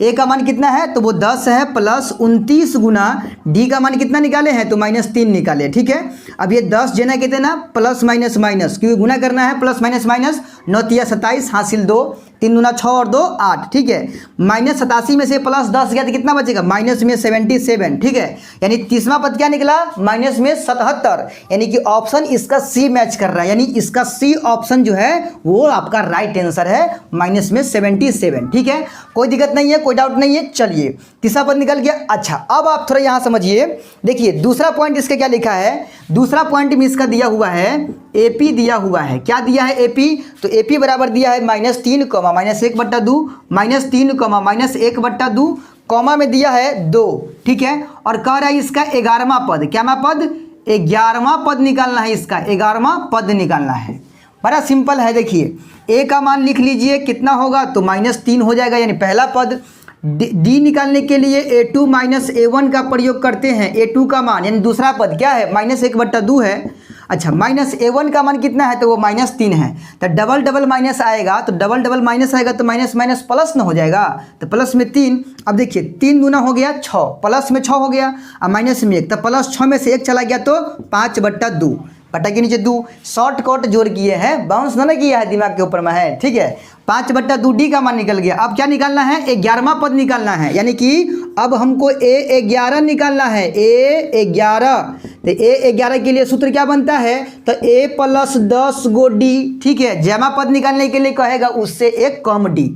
ए का मान कितना है, तो वो 10 है, प्लस 29 गुना डी का मान कितना निकाले हैं, तो -3 निकाले, ठीक है। अब ये 10 जना कितना प्लस माइनस माइनस, क्योंकि गुना करना है, प्लस माइनस माइनस 9 तिया 27 हासिल 2, 3 दूना 6 और 2 8, ठीक है। -87 में से प्लस 10 गया तो कितना बचेगा, माइनस में 77, ठीक है। यानी 30वां पद क्या निकला, माइनस में 77, यानी कि ऑप्शन इसका सी मैच कर रहा है, यानी इसका सी ऑप्शन जो है वो आपका राइट आंसर है, माइनस में 77, ठीक है। कोई दिक्कत नहीं है, कोई डाउट नहीं है। चलिए तीसरा पद निकल गया। अच्छा अब आप थोड़ा यहाँ समझिए, देखिए दूसरा पॉइंट इसका क्या लिखा है, दूसरा पॉइंट में इसका दिया हुआ है AP दिया हुआ है, क्या दिया है AP, तो AP बराबर दिया है -3, -1/2, -3, -1/2, कॉमा में दिया है 2, ठीक है। और कह रहा है इसका 11वां पद, क्या पद, 11वां पद निकालना है, इसका 11वां पद निकालना है। बड़ा सिंपल है, देखिए ए का मान लिख लीजिए कितना होगा, तो -3 हो जाएगा, यानी पहला पद। डी निकालने के लिए A2 माइनस A1 का प्रयोग करते हैं, A2 का मान यानी दूसरा पद क्या है, -1/2 है। अच्छा -A1 का मान कितना है, तो वो -3 है, तो डबल डबल माइनस आएगा, तो डबल डबल माइनस आएगा तो माइनस माइनस प्लस ना हो जाएगा, तो प्लस में 3। अब देखिए 3 दूना हो गया 6, प्लस में 6 हो गया, और माइनस में 1, तो प्लस 6 में से 1 चला गया तो 5/2, बटा के नीचे 2, शॉर्टकट जोड़ किए हैं, बाउंस ना किया है, दिमाग के ऊपर में है, ठीक है। 5/2 डी का मान निकल गया। अब क्या निकालना है, 11वां पद निकालना है, यानी कि अब हमको A11 निकालना है, A11। तो A11 के लिए सूत्र क्या बनता है, तो A प्लस 10 गो डी, ठीक है। जमा पद निकालने के लिए कहेगा उससे एक कम डी।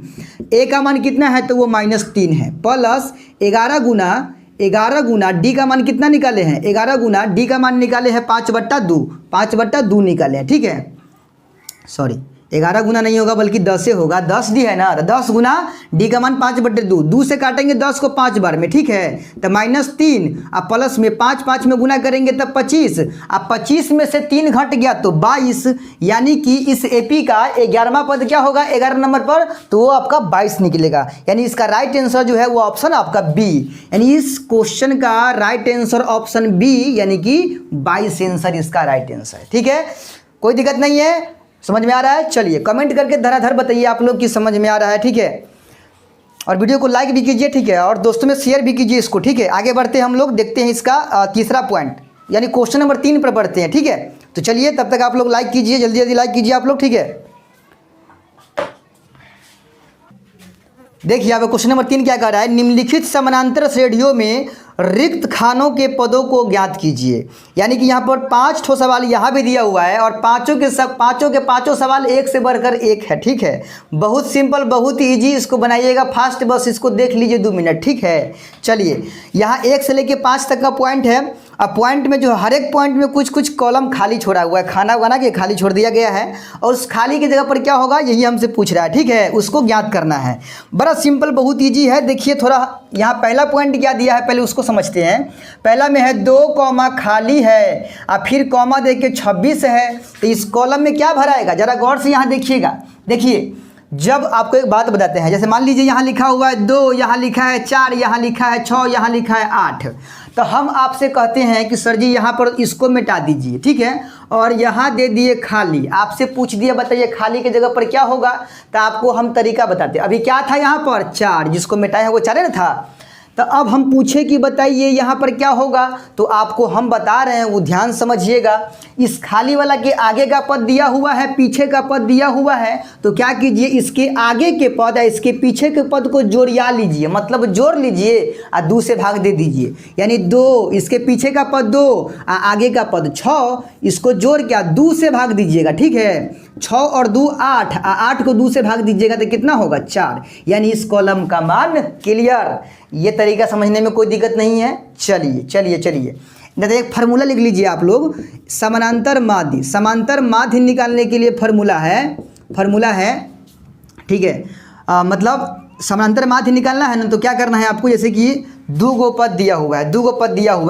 ए का मान कितना है तो वो -3 है, प्लस 11 गुना डी का मान कितना निकाले हैं, 11 गुना डी का मान निकाले हैं 5/2, 5/2 निकाले हैं, ठीक है। सॉरी 11 गुना नहीं होगा बल्कि 10 से होगा, 10 डी है ना, तो 10 गुना डी का मान 5/2, 2 से काटेंगे 10 को 5 बार में, ठीक है। तो -3 अब प्लस में 5 में गुना करेंगे तब 25, अब 25 में से 3 घट गया तो 22, यानी कि इस एपी का 11वां पद क्या होगा 11 नंबर पर, तो वो आपका 22 निकलेगा। यानी इसका राइट आंसर जो है वो ऑप्शन आपका बी, यानी इस क्वेश्चन का राइट आंसर ऑप्शन बी, यानी कि 22 आंसर इसका राइट आंसर है, ठीक है। कोई दिक्कत नहीं है, समझ में आ रहा है। चलिए कमेंट करके धराधर बताइए आप लोग कि समझ में आ रहा है, ठीक है। और वीडियो को लाइक भी कीजिए, ठीक है, और दोस्तों में शेयर भी कीजिए इसको, ठीक है। आगे बढ़ते हैं हम लोग, देखते हैं इसका तीसरा पॉइंट, यानी क्वेश्चन नंबर 3 पर बढ़ते हैं, ठीक है। तो चलिए तब तक आप लोग लाइक कीजिए, जल्दी जल्दी लाइक कीजिए आप लोग, ठीक है। देखिए अब क्वेश्चन नंबर 3 क्या कर रहा है, निम्नलिखित समानांतर श्रेणियों में रिक्त खानों के पदों को ज्ञात कीजिए। यानी कि यहाँ पर 5 ठो सवाल यहाँ भी दिया हुआ है और पांचों के पांचों सवाल एक से बढ़कर एक है, ठीक है। बहुत सिंपल, बहुत इजी, इसको बनाइएगा फास्ट, बस इसको देख लीजिए 2 मिनट, ठीक है। चलिए यहाँ 1 से लेकर 5 तक का पॉइंट है। अब पॉइंट में जो हर एक पॉइंट में कुछ कुछ कॉलम खाली छोड़ा हुआ है, खाना बना के खाली छोड़ दिया गया है, और उस खाली की जगह पर क्या होगा यही हमसे पूछ रहा है, ठीक है। उसको ज्ञात करना है, बड़ा सिंपल, बहुत इजी है। देखिए थोड़ा यहाँ पहला पॉइंट क्या दिया है पहले उसको समझते हैं। पहला में है 2 कॉमा खाली है, और फिर कॉमा दे के 26 है, तो इस कॉलम में क्या भराएगा, जरा गौर से यहाँ देखिएगा। देखिए जब आपको एक बात बताते हैं, जैसे मान लीजिए यहाँ लिखा हुआ है 2, यहाँ लिखा है 4, यहाँ लिखा है 6, यहाँ लिखा है 8, तो हम आपसे कहते हैं कि सर जी यहाँ पर इसको मिटा दीजिए, ठीक है, और यहाँ दे दिए खाली। आपसे पूछ दिया बताइए खाली की जगह पर क्या होगा, तो आपको हम तरीका बताते हैं। अभी क्या था यहाँ पर 4, जिसको मिटाया वो 4 ना था, तो अब हम पूछे कि बताइए यहाँ पर क्या होगा, तो आपको हम बता रहे हैं, वो ध्यान समझिएगा। इस खाली वाला के आगे का पद दिया हुआ है, पीछे का पद दिया हुआ है, तो क्या कीजिए इसके आगे के पद या इसके पीछे के पद को जोड़िया लीजिए, मतलब जोड़ लीजिए और 2 से भाग दे दीजिए। यानी 2, इसके पीछे का पद 2, आगे का पद 6, इसको जोड़ के 2 से भाग दीजिएगा, ठीक है। 6 और 2 8, 8 को 2 से भाग दीजिएगा तो कितना होगा 4, यानी इस कॉलम का मान क्लियर। ये तरीका समझने में कोई दिक्कत नहीं है। चलिए चलिए चलिए, नहीं तो एक फार्मूला लिख लीजिए आप लोग, समानांतर माध्य निकालने के लिए फार्मूला है, ठीक है। मतलब समानांतर माध्य निकालना है ना, तो क्या करना है आपको, जैसे कि 2 गो पद दिया हुआ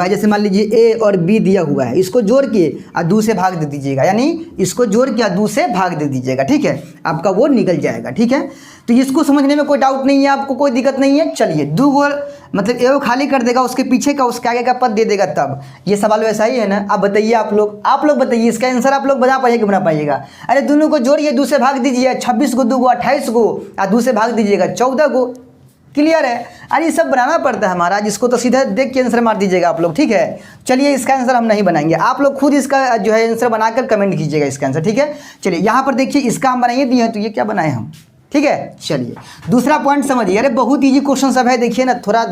है, जैसे मान लीजिए ए और बी दिया हुआ है, इसको जोड़ के 2 से भाग दे दीजिएगा, यानी इसको जोड़ के 2 से भाग दे दीजिएगा, ठीक है, आपका वो निकल जाएगा, ठीक है। तो इसको समझने में कोई डाउट नहीं है, आपको कोई दिक्कत नहीं है। चलिए 2 गो मतलब ए खाली कर देगा, उसके पीछे का उसके आगे का पद दे देगा, तब ये सवाल वैसा ही है ना। अब बताइए आप लोग बताइए इसका आंसर आप लोग बता पाइए कि बना पाइएगा। अरे दोनों को जोड़िए, 2 से भाग दीजिए, 26 को 2 गो 28 गो, 2 से भाग दीजिएगा 14 गो, क्लियर है। अरे ये सब बनाना पड़ता है महाराज, इसको तो सीधा देख के आंसर मार दीजिएगा आप लोग, ठीक है। चलिए इसका आंसर हम नहीं बनाएंगे, आप लोग खुद इसका जो है आंसर बनाकर कमेंट कीजिएगा इसका आंसर, ठीक है। चलिए यहाँ पर देखिए इसका हम बनाइए दिए हैं, तो ये क्या बनाए हम, ठीक है। चलिए दूसरा पॉइंट समझिए, अरे बहुत ईजी क्वेश्चन सब है, देखिए ना, थोड़ा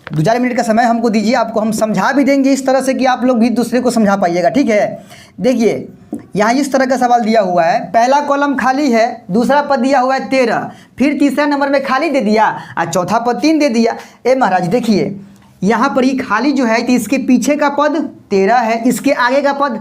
2-4 मिनट का समय हमको दीजिए, आपको हम समझा भी देंगे इस तरह से कि आप लोग भी दूसरे को समझा पाइएगा, ठीक है। देखिए यहाँ इस तरह का सवाल दिया हुआ है, पहला कॉलम खाली है, दूसरा पद दिया हुआ है 13, फिर तीसरा नंबर में खाली दे दिया और चौथा पद 3 दे दिया। ए महाराज देखिए यहाँ पर ही खाली जो है, तो इसके पीछे का पद 13 है, इसके आगे का पद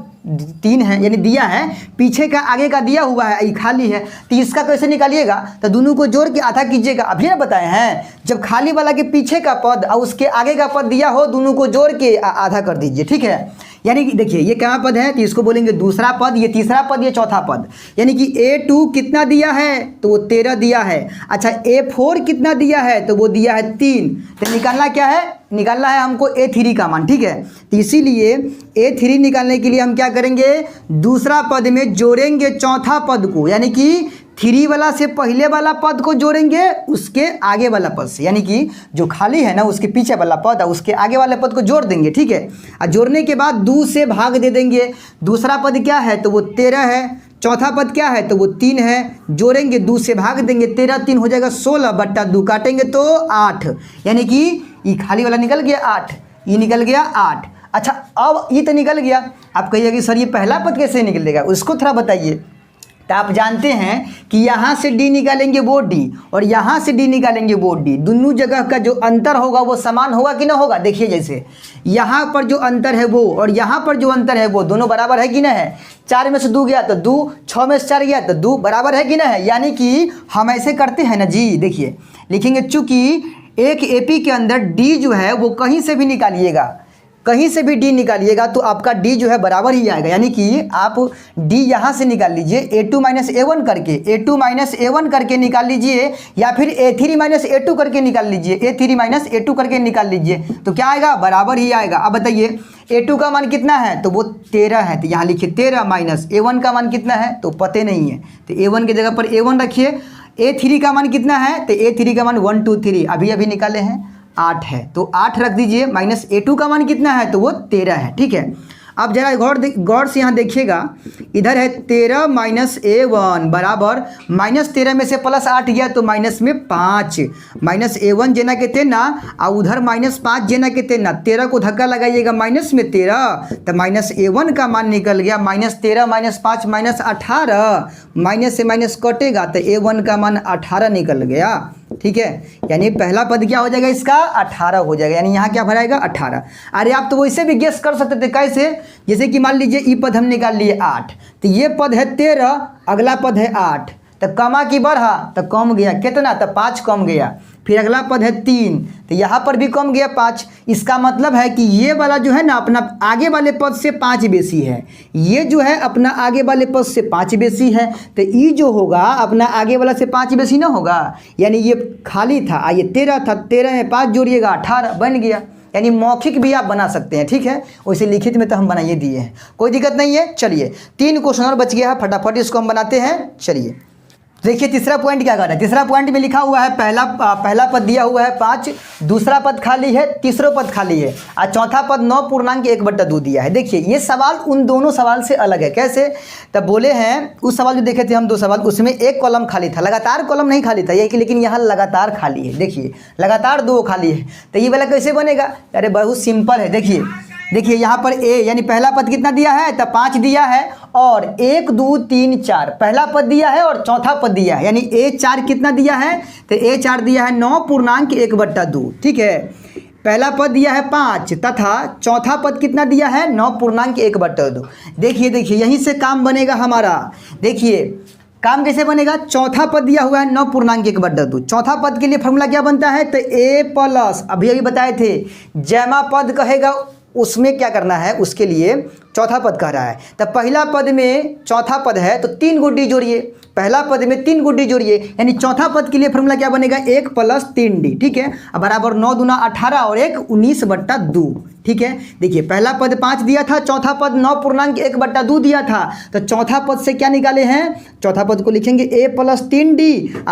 3 है, यानी दिया है, पीछे का आगे का दिया हुआ है, ये खाली है, तो इसका कैसे निकालिएगा, तो दोनों को जोड़ के आधा कीजिएगा। अभी ना बताए हैं, जब खाली वाला के पीछे का पद और उसके आगे का पद दिया हो, दोनों को जोड़ के आधा कर दीजिए, ठीक है। यानी कि देखिए ये क्या पद है, तो इसको बोलेंगे दूसरा पद, ये तीसरा पद, ये चौथा पद। यानी कि A2 कितना दिया है, तो वो 13 दिया है। अच्छा A4 कितना दिया है, तो वो दिया है 3। तो निकालना क्या है, निकालना है हमको A3 का मान, ठीक है। तो इसीलिए A3 निकालने के लिए हम क्या करेंगे, दूसरा पद में जोड़ेंगे चौथा पद को, यानी कि 3 वाला से पहले वाला पद को जोड़ेंगे उसके आगे वाला पद से, यानी कि जो खाली है ना उसके पीछे वाला पद और उसके आगे वाले पद को जोड़ देंगे, ठीक है। और जोड़ने के बाद 2 से भाग दे देंगे। दूसरा पद क्या है, तो वो 13 है, चौथा पद क्या है, तो वो 3 है, जोड़ेंगे 2 से भाग देंगे, 13 3 हो जाएगा 16/2, काटेंगे तो 8, यानी कि ये खाली वाला निकल गया 8, ये निकल गया 8। अच्छा अब ये तो निकल गया, आप कहिए कि सर ये पहला पद कैसे निकलेगा, उसको थोड़ा बताइए। तो आप जानते हैं कि यहाँ से डी निकालेंगे वो डी और यहाँ से डी निकालेंगे वो डी, दोनों जगह का जो अंतर होगा वो समान होगा कि ना होगा। देखिए जैसे यहाँ पर जो अंतर है वो और यहाँ पर जो अंतर है वो दोनों बराबर है कि ना है। 4 में से 2 गया तो 2, 6 में से 4 गया तो 2, बराबर है कि ना है। यानी कि हम ऐसे करते हैं ना जी, देखिए लिखेंगे चूँकि एक एपी के अंदर डी जो है वो कहीं से भी निकालिएगा, कहीं से भी डी निकालिएगा तो आपका डी जो है बराबर ही आएगा। यानी कि आप डी यहाँ से निकाल लीजिए a2 माइनस a1 करके, a2 माइनस a1 करके निकाल लीजिए या फिर a3 माइनस a2 करके निकाल लीजिए, a3 माइनस a2 करके निकाल लीजिए तो क्या आएगा, बराबर ही आएगा। अब बताइए a2 का मान कितना है तो वो 13 है, तो यहाँ लिखिए 13 माइनस a1 का मान कितना है तो पते नहीं है, तो a1 की जगह पर a1 रखिए। a3 का मान कितना है तो a3 का मान 1 2 3 अभी अभी निकाले हैं 8 है, तो 8 रख दीजिए। माइनस a2 का मान कितना है तो वो 13 है, ठीक है। अब जरा गौर से यहाँ देखिएगा, इधर है 13 माइनस a1 बराबर माइनस 13 में से प्लस 8 गया तो माइनस में 5, माइनस a1 जेना के थे ना और उधर माइनस 5 जेना के थे ना, 13 को धक्का लगाइएगा माइनस में 13 तो माइनस a1 का मान निकल गया माइनस 13 माइनस 5 माइनस 18, माइनस से माइनस कटेगा तो a1 का मान 18 निकल गया, ठीक है। यानी पहला पद क्या हो जाएगा इसका 18 हो जाएगा, यानी यहाँ क्या भराएगा 18। अरे आप तो वैसे भी गेस कर सकते थे, कैसे, जैसे कि मान लीजिए ई पद हम निकाल लिए 8 तो ये पद है 13, अगला पद है 8 तो कमा की बढ़ा तो कम गया कितना तो 5 कम गया, फिर अगला पद है 3 तो यहाँ पर भी कम गया 5। इसका मतलब है कि ये वाला जो है ना अपना आगे वाले पद से 5 बेसी है, ये जो है अपना आगे वाले पद से 5 बेसी है, तो ई जो होगा अपना आगे वाला से 5 बेसी ना होगा। यानी ये खाली था, ये 13 था, 13 में 5 जोड़िएगा 18 बन गया। यानी मौखिक भी आप बना सकते हैं, ठीक है, वैसे लिखित में तो हम बनाइए दिए हैं, कोई दिक्कत नहीं है। चलिए 3 क्वेश्चन और बच गया है, फटाफट इसको हम बनाते हैं। चलिए देखिए तीसरा पॉइंट क्या कर रहा है, तीसरा पॉइंट में लिखा हुआ है पहला पद दिया हुआ है 5, दूसरा पद खाली है, तीसरा पद खाली है और चौथा पद 9.1/2 दिया है। देखिए ये सवाल उन दोनों सवाल से अलग है, कैसे, तब बोले हैं उस सवाल जो देखे थे हम 2 सवाल, उसमें एक कॉलम खाली था, लगातार कॉलम नहीं खाली था ये, लेकिन यहाँ लगातार खाली है। देखिए लगातार 2 खाली है, तो ये वाला कैसे बनेगा, अरे बहुत सिंपल है। देखिए यहाँ पर ए यानी पहला पद कितना दिया है तो 5 दिया है और 1 2 3 4 पहला पद दिया है और चौथा पद दिया है, यानी a4 कितना दिया है तो a4 दिया है 9.1/2, ठीक है। पहला पद दिया है 5 तथा चौथा पद कितना दिया है 9.1/2। देखिए यहीं से काम बनेगा हमारा। देखिए काम कैसे बनेगा, चौथा पद दिया हुआ है 9.1/2, चौथा पद के लिए फॉर्मूला क्या बनता है तो a प्लस अभी बताए थे जैमा पद कहेगा उसमें क्या करना है, उसके लिए चौथा पद कह रहा है। तो पहला पद में चौथा पद है तो 3 गुड्डी जोड़िए, पहला पद में 3 गुड्डी जोड़िए, यानी चौथा पद के लिए फॉर्मूला क्या बनेगा 1 + 3d, ठीक है, बराबर 9 दूना 18 और 1 19/2, ठीक है। देखिए पहला पद 5 दिया था, चौथा पद 9.1/2 दिया था, तो चौथा पद से क्या निकाले हैं, चौथा पद को लिखेंगे a + 3d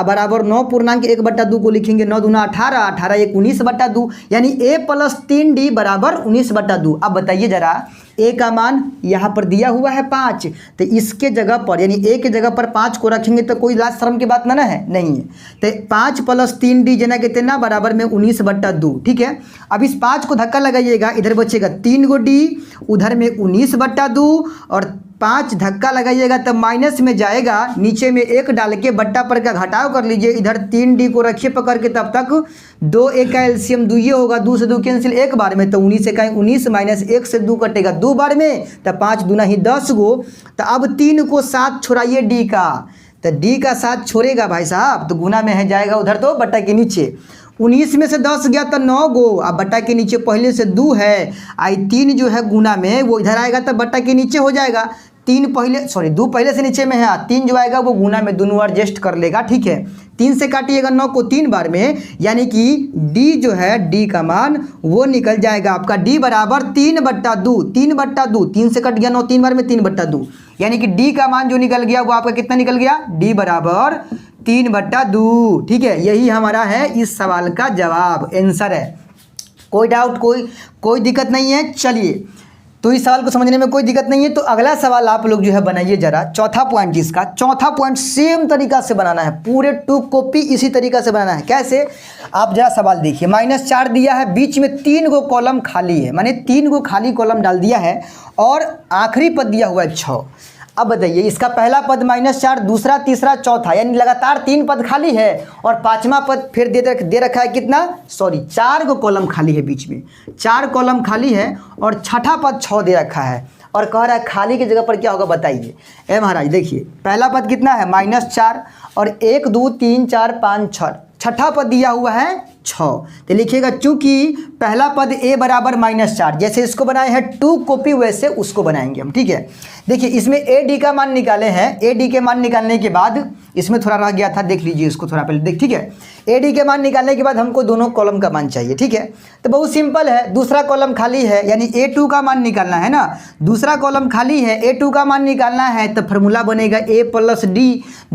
बराबर 9.1/2 को लिखेंगे 9 दूना 18, 18 1 19/2, यानी a + 3d बराबर 19/2। अब बताइए जरा a का मान यहाँ पर दिया हुआ है 5, तो इसके जगह पर यानी a के जगह पर 5 को रखेंगे तो कोई लाज शर्म की बात ना है, नहीं है। तो 5 + 3d जना कहते ना बराबर में 19/2, ठीक है। अब इस 5 को धक्का लगाइएगा, इधर बचेगा 3 गो d, उधर में 19/2 और 5 धक्का लगाइएगा तब माइनस में जाएगा, नीचे में 1 डाल के बट्टा पर का घटाव कर लीजिए, इधर 3d को रखिए पकड़ के, तब तक 2 1 का एलसीएम 2 ये होगा, 2 से 2 कैंसिल 1 बार में, तो 19 का 19 माइनस 1 से 2 कटेगा 2 बार में, तो 5 दूना ही 10 गो। तो अब 3 को 7 छोड़ाइए d का, तो d का 7 छोड़ेगा भाई साहब तो गुना में है जाएगा उधर तो बट्टा के नीचे, 19 में से 10 गया तो 9 गो, अब बट्टा के नीचे पहले से 2 है, आई 3 जो है गुना में वो इधर आएगा तो बट्टा के नीचे हो जाएगा, 2 पहले से नीचे में है, 3 जो आएगा वो गुना में दोनों एडजस्ट कर लेगा, ठीक है। 3 से काटिएगा 9 को 3 बार में, यानी कि d जो है d का मान वो निकल जाएगा आपका d बराबर 3/2, 3/2, 3 से कट गया 9 3 बार में 3/2, यानी कि d का मान जो निकल गया वो आपका कितना निकल गया d बराबर 3/2, ठीक है। यही हमारा है इस सवाल का जवाब, आंसर है। कोई डाउट कोई दिक्कत नहीं है। चलिए तो इस सवाल को समझने में कोई दिक्कत नहीं है, तो अगला सवाल आप लोग जो है बनाइए जरा, चौथा पॉइंट जिसका, चौथा पॉइंट सेम तरीका से बनाना है, पूरे 2 कॉपी इसी तरीका से बनाना है। कैसे, आप जरा सवाल देखिए, -4 दिया है, बीच में 3 गो कॉलम खाली है, माने 3 गो खाली कॉलम डाल दिया है और आखिरी पद दिया हुआ है 6। अब बताइए, इसका पहला पद -4, दूसरा, तीसरा, चौथा, यानी लगातार 3 पद खाली है और 5वां पद फिर दे रखा है कितना, सॉरी 4 को कॉलम खाली है, बीच में 4 कॉलम खाली है और छठा पद 6 दे रखा है और कह रहा है खाली की जगह पर क्या होगा बताइए। ए महाराज देखिए, पहला पद कितना है -4 और 1 2 3 4 5 6, छठा पद दिया हुआ है 6, तो लिखिएगा चूंकि पहला पद a बराबर -4, जैसे इसको बनाए हैं 2 कॉपी वैसे उसको बनाएंगे हम, ठीक है। देखिए इसमें a d का मान निकाले हैं, a d के मान निकालने के बाद इसमें थोड़ा रह गया था, देख लीजिए इसको थोड़ा पहले देख, ठीक है। a d के मान निकालने के बाद हमको दोनों कॉलम का मान चाहिए, ठीक है। तो बहुत सिंपल है, दूसरा कॉलम खाली है यानी a2 का मान निकालना है ना, दूसरा कॉलम खाली है, a2 का मान निकालना है तो फार्मूला बनेगा a + d,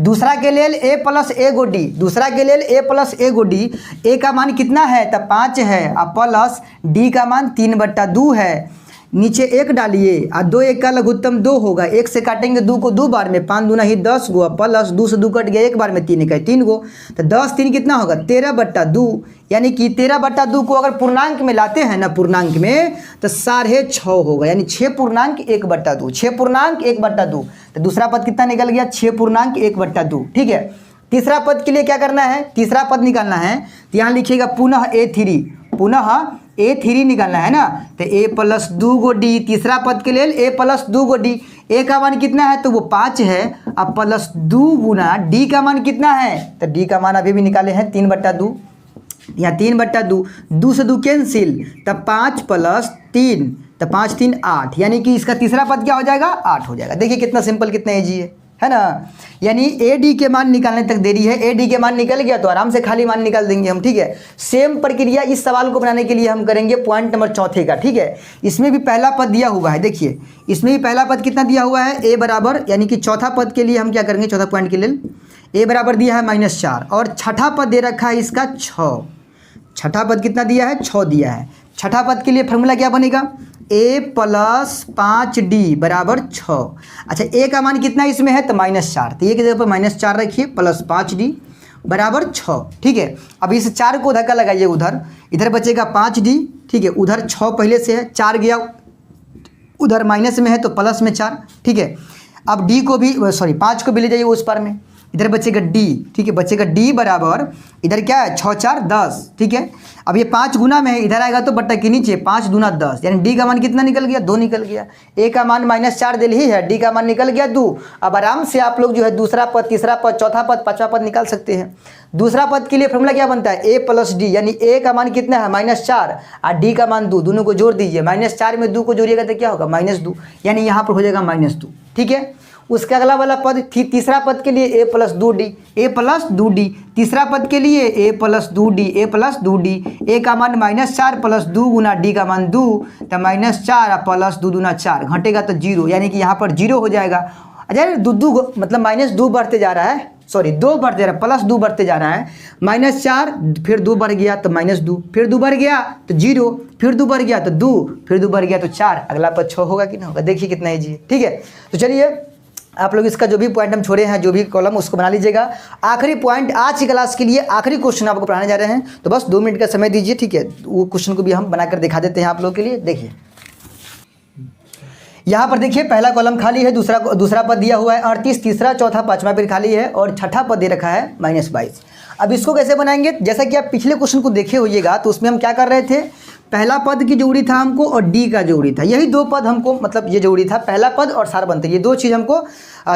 दूसरा के लिए a + a * d, दूसरा के लिए a + a * d, a का मान कितना है तो 5 है और प्लस d का मान 3/2 है, नीचे 1 डालिए और 2 1 का लघुत्तम 2 होगा, 1 से काटेंगे 2 को 2 बार में, 5 दूना ही 10 गो प्लस 2 से 2 कट गया 1 बार में, 3 1 3 गो, तो 10 3 कितना होगा 13/2, यानी कि 13/2 को अगर पूर्णांक में लाते हैं ना, पूर्णांक में तो 6.5 होगा, यानी 6.1/2, 6.1/2, तो दूसरा पद कितना निकल गया 6.1/2, ठीक है। तीसरा पद के लिए क्या करना है, तीसरा पद निकालना है तो यहाँ लिखिएगा पुनः a3, पुनः a3 निकालना है ना, तो a + 2 d, तीसरा पद के लिए a + 2 d, a का मान कितना है तो वो 5 है अब प्लस 2 गुना d का मान कितना है, तो d का मान अभी भी निकाले हैं 3/2, यहाँ 3/2, 2 से 2 कैंसिल, तब 5 + 3, तो 5 3 8, यानी कि इसका तीसरा पद क्या हो जाएगा 8 हो जाएगा। देखिए कितना सिंपल कितना ईजी है ना, यानी ए डी के मान निकालने तक देरी है, ए डी के मान निकल गया तो आराम से खाली मान निकाल देंगे हम, ठीक है। सेम प्रक्रिया इस सवाल को बनाने के लिए हम करेंगे पॉइंट नंबर 4 का, ठीक है। इसमें भी पहला पद दिया हुआ है, देखिए इसमें भी पहला पद कितना दिया हुआ है a बराबर, यानी कि चौथा पद के लिए हम क्या करेंगे, चौथा पॉइंट के लिए a बराबर दिया है -4 और छठा पद दे रखा है इसका 6, छठा पद कितना दिया है 6 दिया है, छठा पद के लिए फार्मूला क्या बनेगा a + 5d बराबर 6। अच्छा a का मान कितना इसमें है तो -4, तो ये की जगह पर -4 रखिए प्लस 5d बराबर 6, ठीक है। अब इस 4 को धक्का लगाइए उधर, इधर बचेगा 5d, ठीक है, उधर 6 पहले से है, 4 गया उधर माइनस में है तो प्लस में 4, ठीक है। अब d को भी सॉरी 5 को भी ले जाइए उस पार में, इधर बचेगा d, ठीक है, बचेगा d बराबर इधर क्या है 6 4 10, ठीक है। अब ये 5 गुना में है, इधर आएगा तो बट्टा के नीचे 5 दूना 10, यानी d का मान कितना निकल गया 2 निकल गया, a का मान -4 दिल ही है, d का मान निकल गया 2। अब आराम से आप लोग जो है दूसरा पद, तीसरा पद, चौथा पद, पांचवा पद निकाल सकते हैं। दूसरा पद के लिए फॉर्मूला क्या बनता है a + d, यानी a का मान कितना है -4 और d का मान 2, दोनों को जोड़ दीजिए, -4 में 2 को जोड़िएगा तो क्या होगा -2, यानी यहाँ पर हो जाएगा -2, ठीक है। उसके अगला वाला पद तीसरा पद के लिए a + 2d, a + 2d, तीसरा पद के लिए a + 2d, a + 2d, a का मान -4 + 2 गुना d का मान 2, तो -4 प्लस 2 दूना 4, घटेगा तो 0, यानी कि यहाँ पर 0 हो जाएगा। अच्छा दो मतलब -2 बढ़ते जा रहा है, सॉरी 2 बढ़ते जा रहा है, प्लस 2 बढ़ते जा रहा है, -4 फिर 2 बढ़ गया तो -2, फिर 2 बढ़ गया तो 0, फिर 2 बढ़ गया तो 2, फिर 2 बढ़ गया तो 4, अगला पद 6 होगा कि नहीं होगा, देखिए कितना ईजी है, ठीक है। तो चलिए आप लोग इसका जो भी पॉइंट हम छोड़े हैं, जो भी कॉलम उसको बना लीजिएगा। आखिरी पॉइंट आज की क्लास के लिए आखिरी क्वेश्चन आपको पढ़ाने जा रहे हैं, तो बस 2 मिनट का समय दीजिए, ठीक है। वो क्वेश्चन को भी हम बनाकर दिखा देते हैं आप लोगों के लिए। देखिए यहाँ पर देखिए पहला कॉलम खाली है, दूसरा पद दिया हुआ है 38, तीसरा चौथा पांचवा फिर खाली है और छठा पद दे रखा है -22। अब इसको कैसे बनाएंगे, जैसा कि आप पिछले क्वेश्चन को देखे होइएगा तो उसमें हम क्या कर रहे थे, पहला पद की जोड़ी था हमको और डी का जोड़ी था, यही 2 पद हमको मतलब ये जोड़ी था, पहला पद और सार बनते, ये 2 चीज़ हमको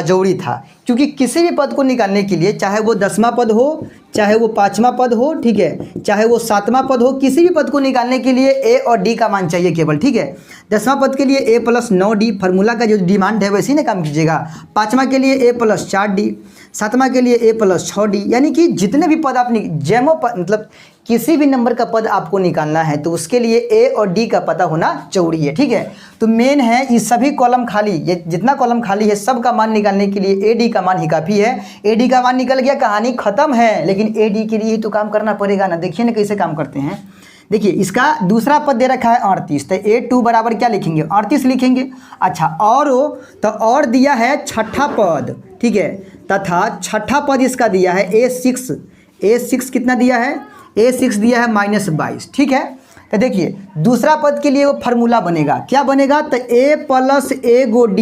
जोड़ी था। क्योंकि किसी भी पद को निकालने के लिए चाहे वो 10वां पद हो, चाहे वो 5वां पद हो, ठीक है, चाहे वो 7वां पद हो, किसी भी पद को निकालने के लिए ए और डी का मान चाहिए केवल, ठीक है। 10वां पद के लिए a + 9d, फार्मूला का जो डिमांड है वैसे ही ना काम कीजिएगा। 5वां के लिए a + 4d, 7वां के लिए a + 6d, यानी कि जितने भी पद आप मतलब किसी भी नंबर का पद आपको निकालना है तो उसके लिए a और d का पता होना जरूरी है, ठीक है। तो मेन है ये सभी कॉलम खाली, ये जितना कॉलम खाली है सब का मान निकालने के लिए ad का मान ही काफ़ी है। ad का मान निकल गया, कहानी खत्म है, लेकिन ad के लिए ही तो काम करना पड़ेगा ना। देखिए ना कैसे काम करते हैं, देखिए इसका दूसरा पद दे रखा है 38, तो a2 बराबर क्या लिखेंगे 38 लिखेंगे। अच्छा और हो तो और दिया है छठा पद, ठीक है, तथा छठा पद इसका दिया है a6 कितना दिया है, a6 दिया है -22, ठीक है। तो देखिए दूसरा पद के लिए वो फार्मूला बनेगा, क्या बनेगा, तो a + a * d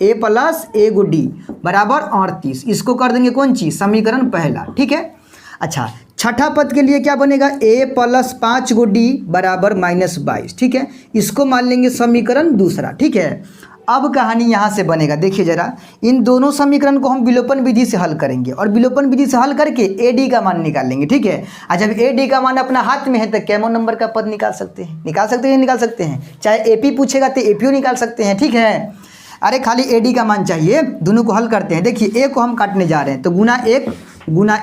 A plus A go D बराबर 38। इसको कर देंगे कौन चीज़, समीकरण पहला, ठीक है। अच्छा, छठा पद के लिए क्या बनेगा, ए प्लस 5 गो डी बराबर -22, ठीक है। इसको मान लेंगे समीकरण दूसरा, ठीक है। अब कहानी यहाँ से बनेगा, देखिए जरा, इन दोनों समीकरण को हम विलोपन विधि से हल करेंगे और विलोपन विधि से हल करके ए डी का मान निकाल लेंगे, ठीक है। और जब ए डी का मान अपना हाथ में है तो कैमो नंबर का पद निकाल सकते हैं, निकाल सकते हैं। चाहे एपी पूछेगा तो एपीओ निकाल सकते हैं, ठीक है। अरे खाली ए डी का मान चाहिए, दोनों को हल करते हैं। देखिए ए को हम काटने जा रहे हैं तो गुना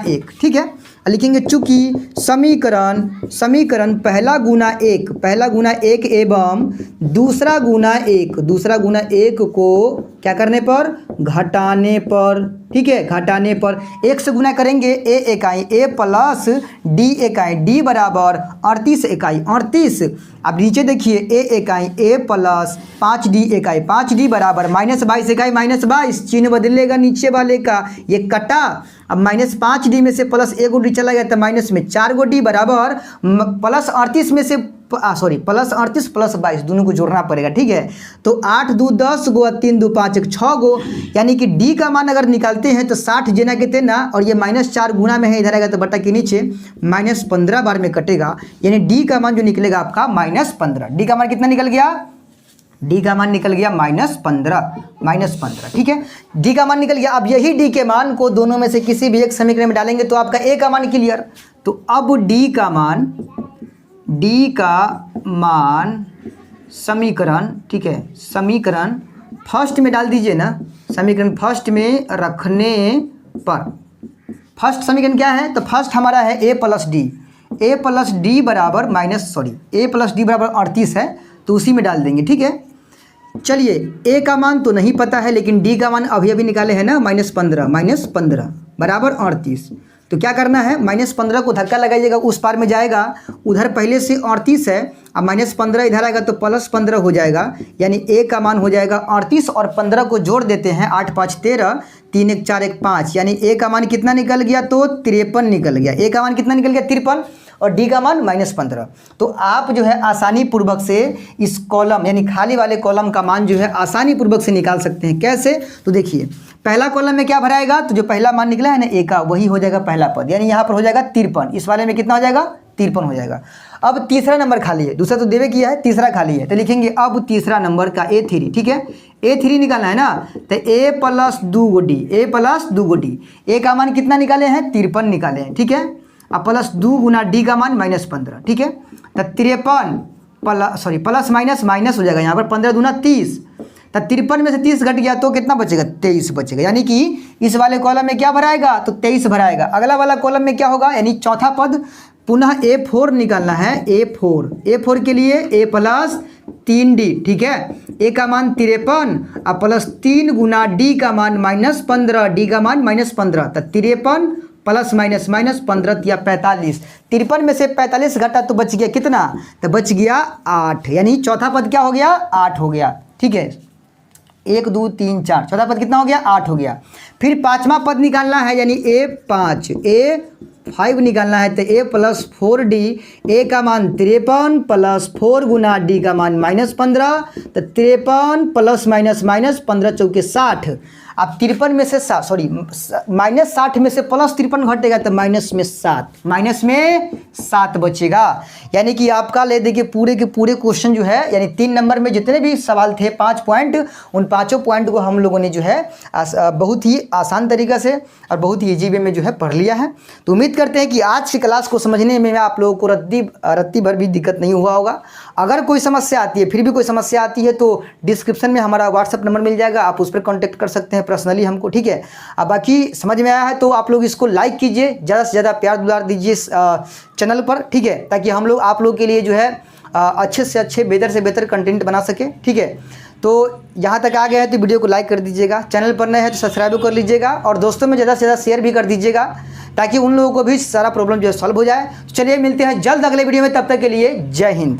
1, ठीक है। लिखेंगे चूंकि समीकरण पहला गुना एक एवं दूसरा गुना एक को क्या करने पर, घटाने पर, ठीक है, घटाने पर। एक से गुना करेंगे ए इकाई, ए प्लस डी इकाई, डी बराबर 38 इकाई, 38। अब नीचे देखिए ए इकाई, ए प्लस 5 डी इकाई, 5 डी बराबर -22 इकाई, -22। चिन्ह बदलेगा नीचे वाले का, ये कटा। अब -5 डी में से प्लस ए गो डी चला गया तो माइनस में 4 गो डी बराबर प्लस 38 में से प्लस 38 प्लस 22 दोनों को जोड़ना पड़ेगा, ठीक है। तो 8 2 10 गो, 3 2 5 1 6 गो, यानी कि डी का मान अगर निकालते हैं तो 60 जेना के थे ना, और ये -4 गुना में है, इधर आएगा तो बटा के नीचे -15 बार में कटेगा, यानी डी का मान जो निकलेगा आपका -15। डी का मान कितना निकल गया, डी का मान निकल गया -15, ठीक है। डी का मान निकल गया। अब यही डी के मान को दोनों में से किसी भी एक समीकरण में डालेंगे तो आपका ए का मान क्लियर। तो अब डी का मान समीकरण, ठीक है, समीकरण फर्स्ट में डाल दीजिए ना, समीकरण फर्स्ट में रखने पर फर्स्ट समीकरण क्या है, तो फर्स्ट हमारा है ए प्लस डी बराबर ए प्लस डी बराबर 38 है, तो उसी में डाल देंगे, ठीक है। चलिए ए का मान तो नहीं पता है, लेकिन डी का मान अभी निकाले हैं ना, -15 बराबर 38। तो क्या करना है, -15 को धक्का लगाइएगा, उस पार में जाएगा, उधर पहले से 38 है, अब -15 इधर आएगा तो +15 हो जाएगा, यानी ए का मान हो जाएगा 38 और 15 को जोड़ देते हैं, 8 5 13, 3 1 4 1 5, यानी ए का मान कितना निकल गया, तो 53 निकल गया। ए का मान कितना निकल गया, 53, और डी का मान -15। तो आप जो है आसानी पूर्वक से इस कॉलम यानी खाली वाले कॉलम का मान जो है आसानी पूर्वक से निकाल सकते हैं। कैसे, तो देखिए पहला कॉलम में क्या भराएगा, तो जो पहला मान निकला है ना ए का, वही हो जाएगा पहला पद, यानी यहाँ पर हो जाएगा 53, इस वाले में कितना हो जाएगा, 53 हो जाएगा। अब तीसरा नंबर खाली है, दूसरा तो देवे किया है, तीसरा खाली है, तो लिखेंगे अब तीसरा नंबर का A3, ठीक है। A3 निकालना है ना, तो ए प्लस 2 गो डी, ए का मान कितना निकाले हैं, 53 निकाले हैं, ठीक है। अब प्लस 2 गुना डी का मान -15, ठीक है। तो 53 प्लस माइनस हो जाएगा, यहाँ पर 15 दूना 30, तो 53 में से 30 घट गया तो कितना बचेगा, 23 बचेगा, यानी कि इस वाले कॉलम में क्या भराएगा, तो 23 भराएगा। अगला वाला कॉलम में क्या होगा, यानी चौथा पद पुनः A4 निकालना है, A4 के लिए ए प्लस 3D, ठीक है। ए का मान 53 और प्लस 3 गुना डी का मान -15, डी का मान -15, तो 53 प्लस माइनस 15 या 45, 53 में से 45 घटा तो बच गया कितना, तो बच गया 8, यानी चौथा पद क्या हो गया, 8 हो गया, ठीक है। 1 2 3 4, चौथा पद कितना हो गया, 8 हो गया। फिर पांचवा पद निकालना है, यानी A5 निकालना है, तो ए प्लस 4D, ए का मान 53 प्लस 4 गुना डी का मान -15, तो 53 प्लस -15 चौके 60। अब 53 में से -60 में से +53 घटेगा तो माइनस में 7 बचेगा। यानी कि आपका ले देखिए पूरे के पूरे क्वेश्चन जो है, यानी 3 नंबर में जितने भी सवाल थे 5 पॉइंट, उन 5 पॉइंट को हम लोगों ने जो है बहुत ही आसान तरीक़ा से और बहुत ही ईजी वे में जो है पढ़ लिया है। तो उम्मीद करते हैं कि आज की क्लास को समझने में आप लोगों को रत्ती भर भी दिक्कत नहीं हुआ होगा। अगर कोई समस्या आती है, फिर भी कोई समस्या आती है, तो डिस्क्रिप्शन में हमारा व्हाट्सअप नंबर मिल जाएगा, आप उस पर कॉन्टैक्ट कर सकते हैं पर्सनली हमको, ठीक है। अब बाकी समझ में आया है तो आप लोग इसको लाइक कीजिए, ज़्यादा से ज़्यादा प्यार दुलार दीजिए चैनल पर, ठीक है, ताकि हम लोग आप लोग के लिए जो है अच्छे से अच्छे बेहतर से बेहतर कंटेंट बना सके, ठीक है। तो यहाँ तक आ गए हैं तो वीडियो को लाइक कर दीजिएगा, चैनल पर नए हैं तो सब्सक्राइब कर लीजिएगा, और दोस्तों में ज़्यादा से ज़्यादा शेयर भी कर दीजिएगा, ताकि उन लोगों को भी सारा प्रॉब्लम जो है सॉल्व हो जाए। चलिए मिलते हैं जल्द अगले वीडियो में, तब तक के लिए जय हिंद।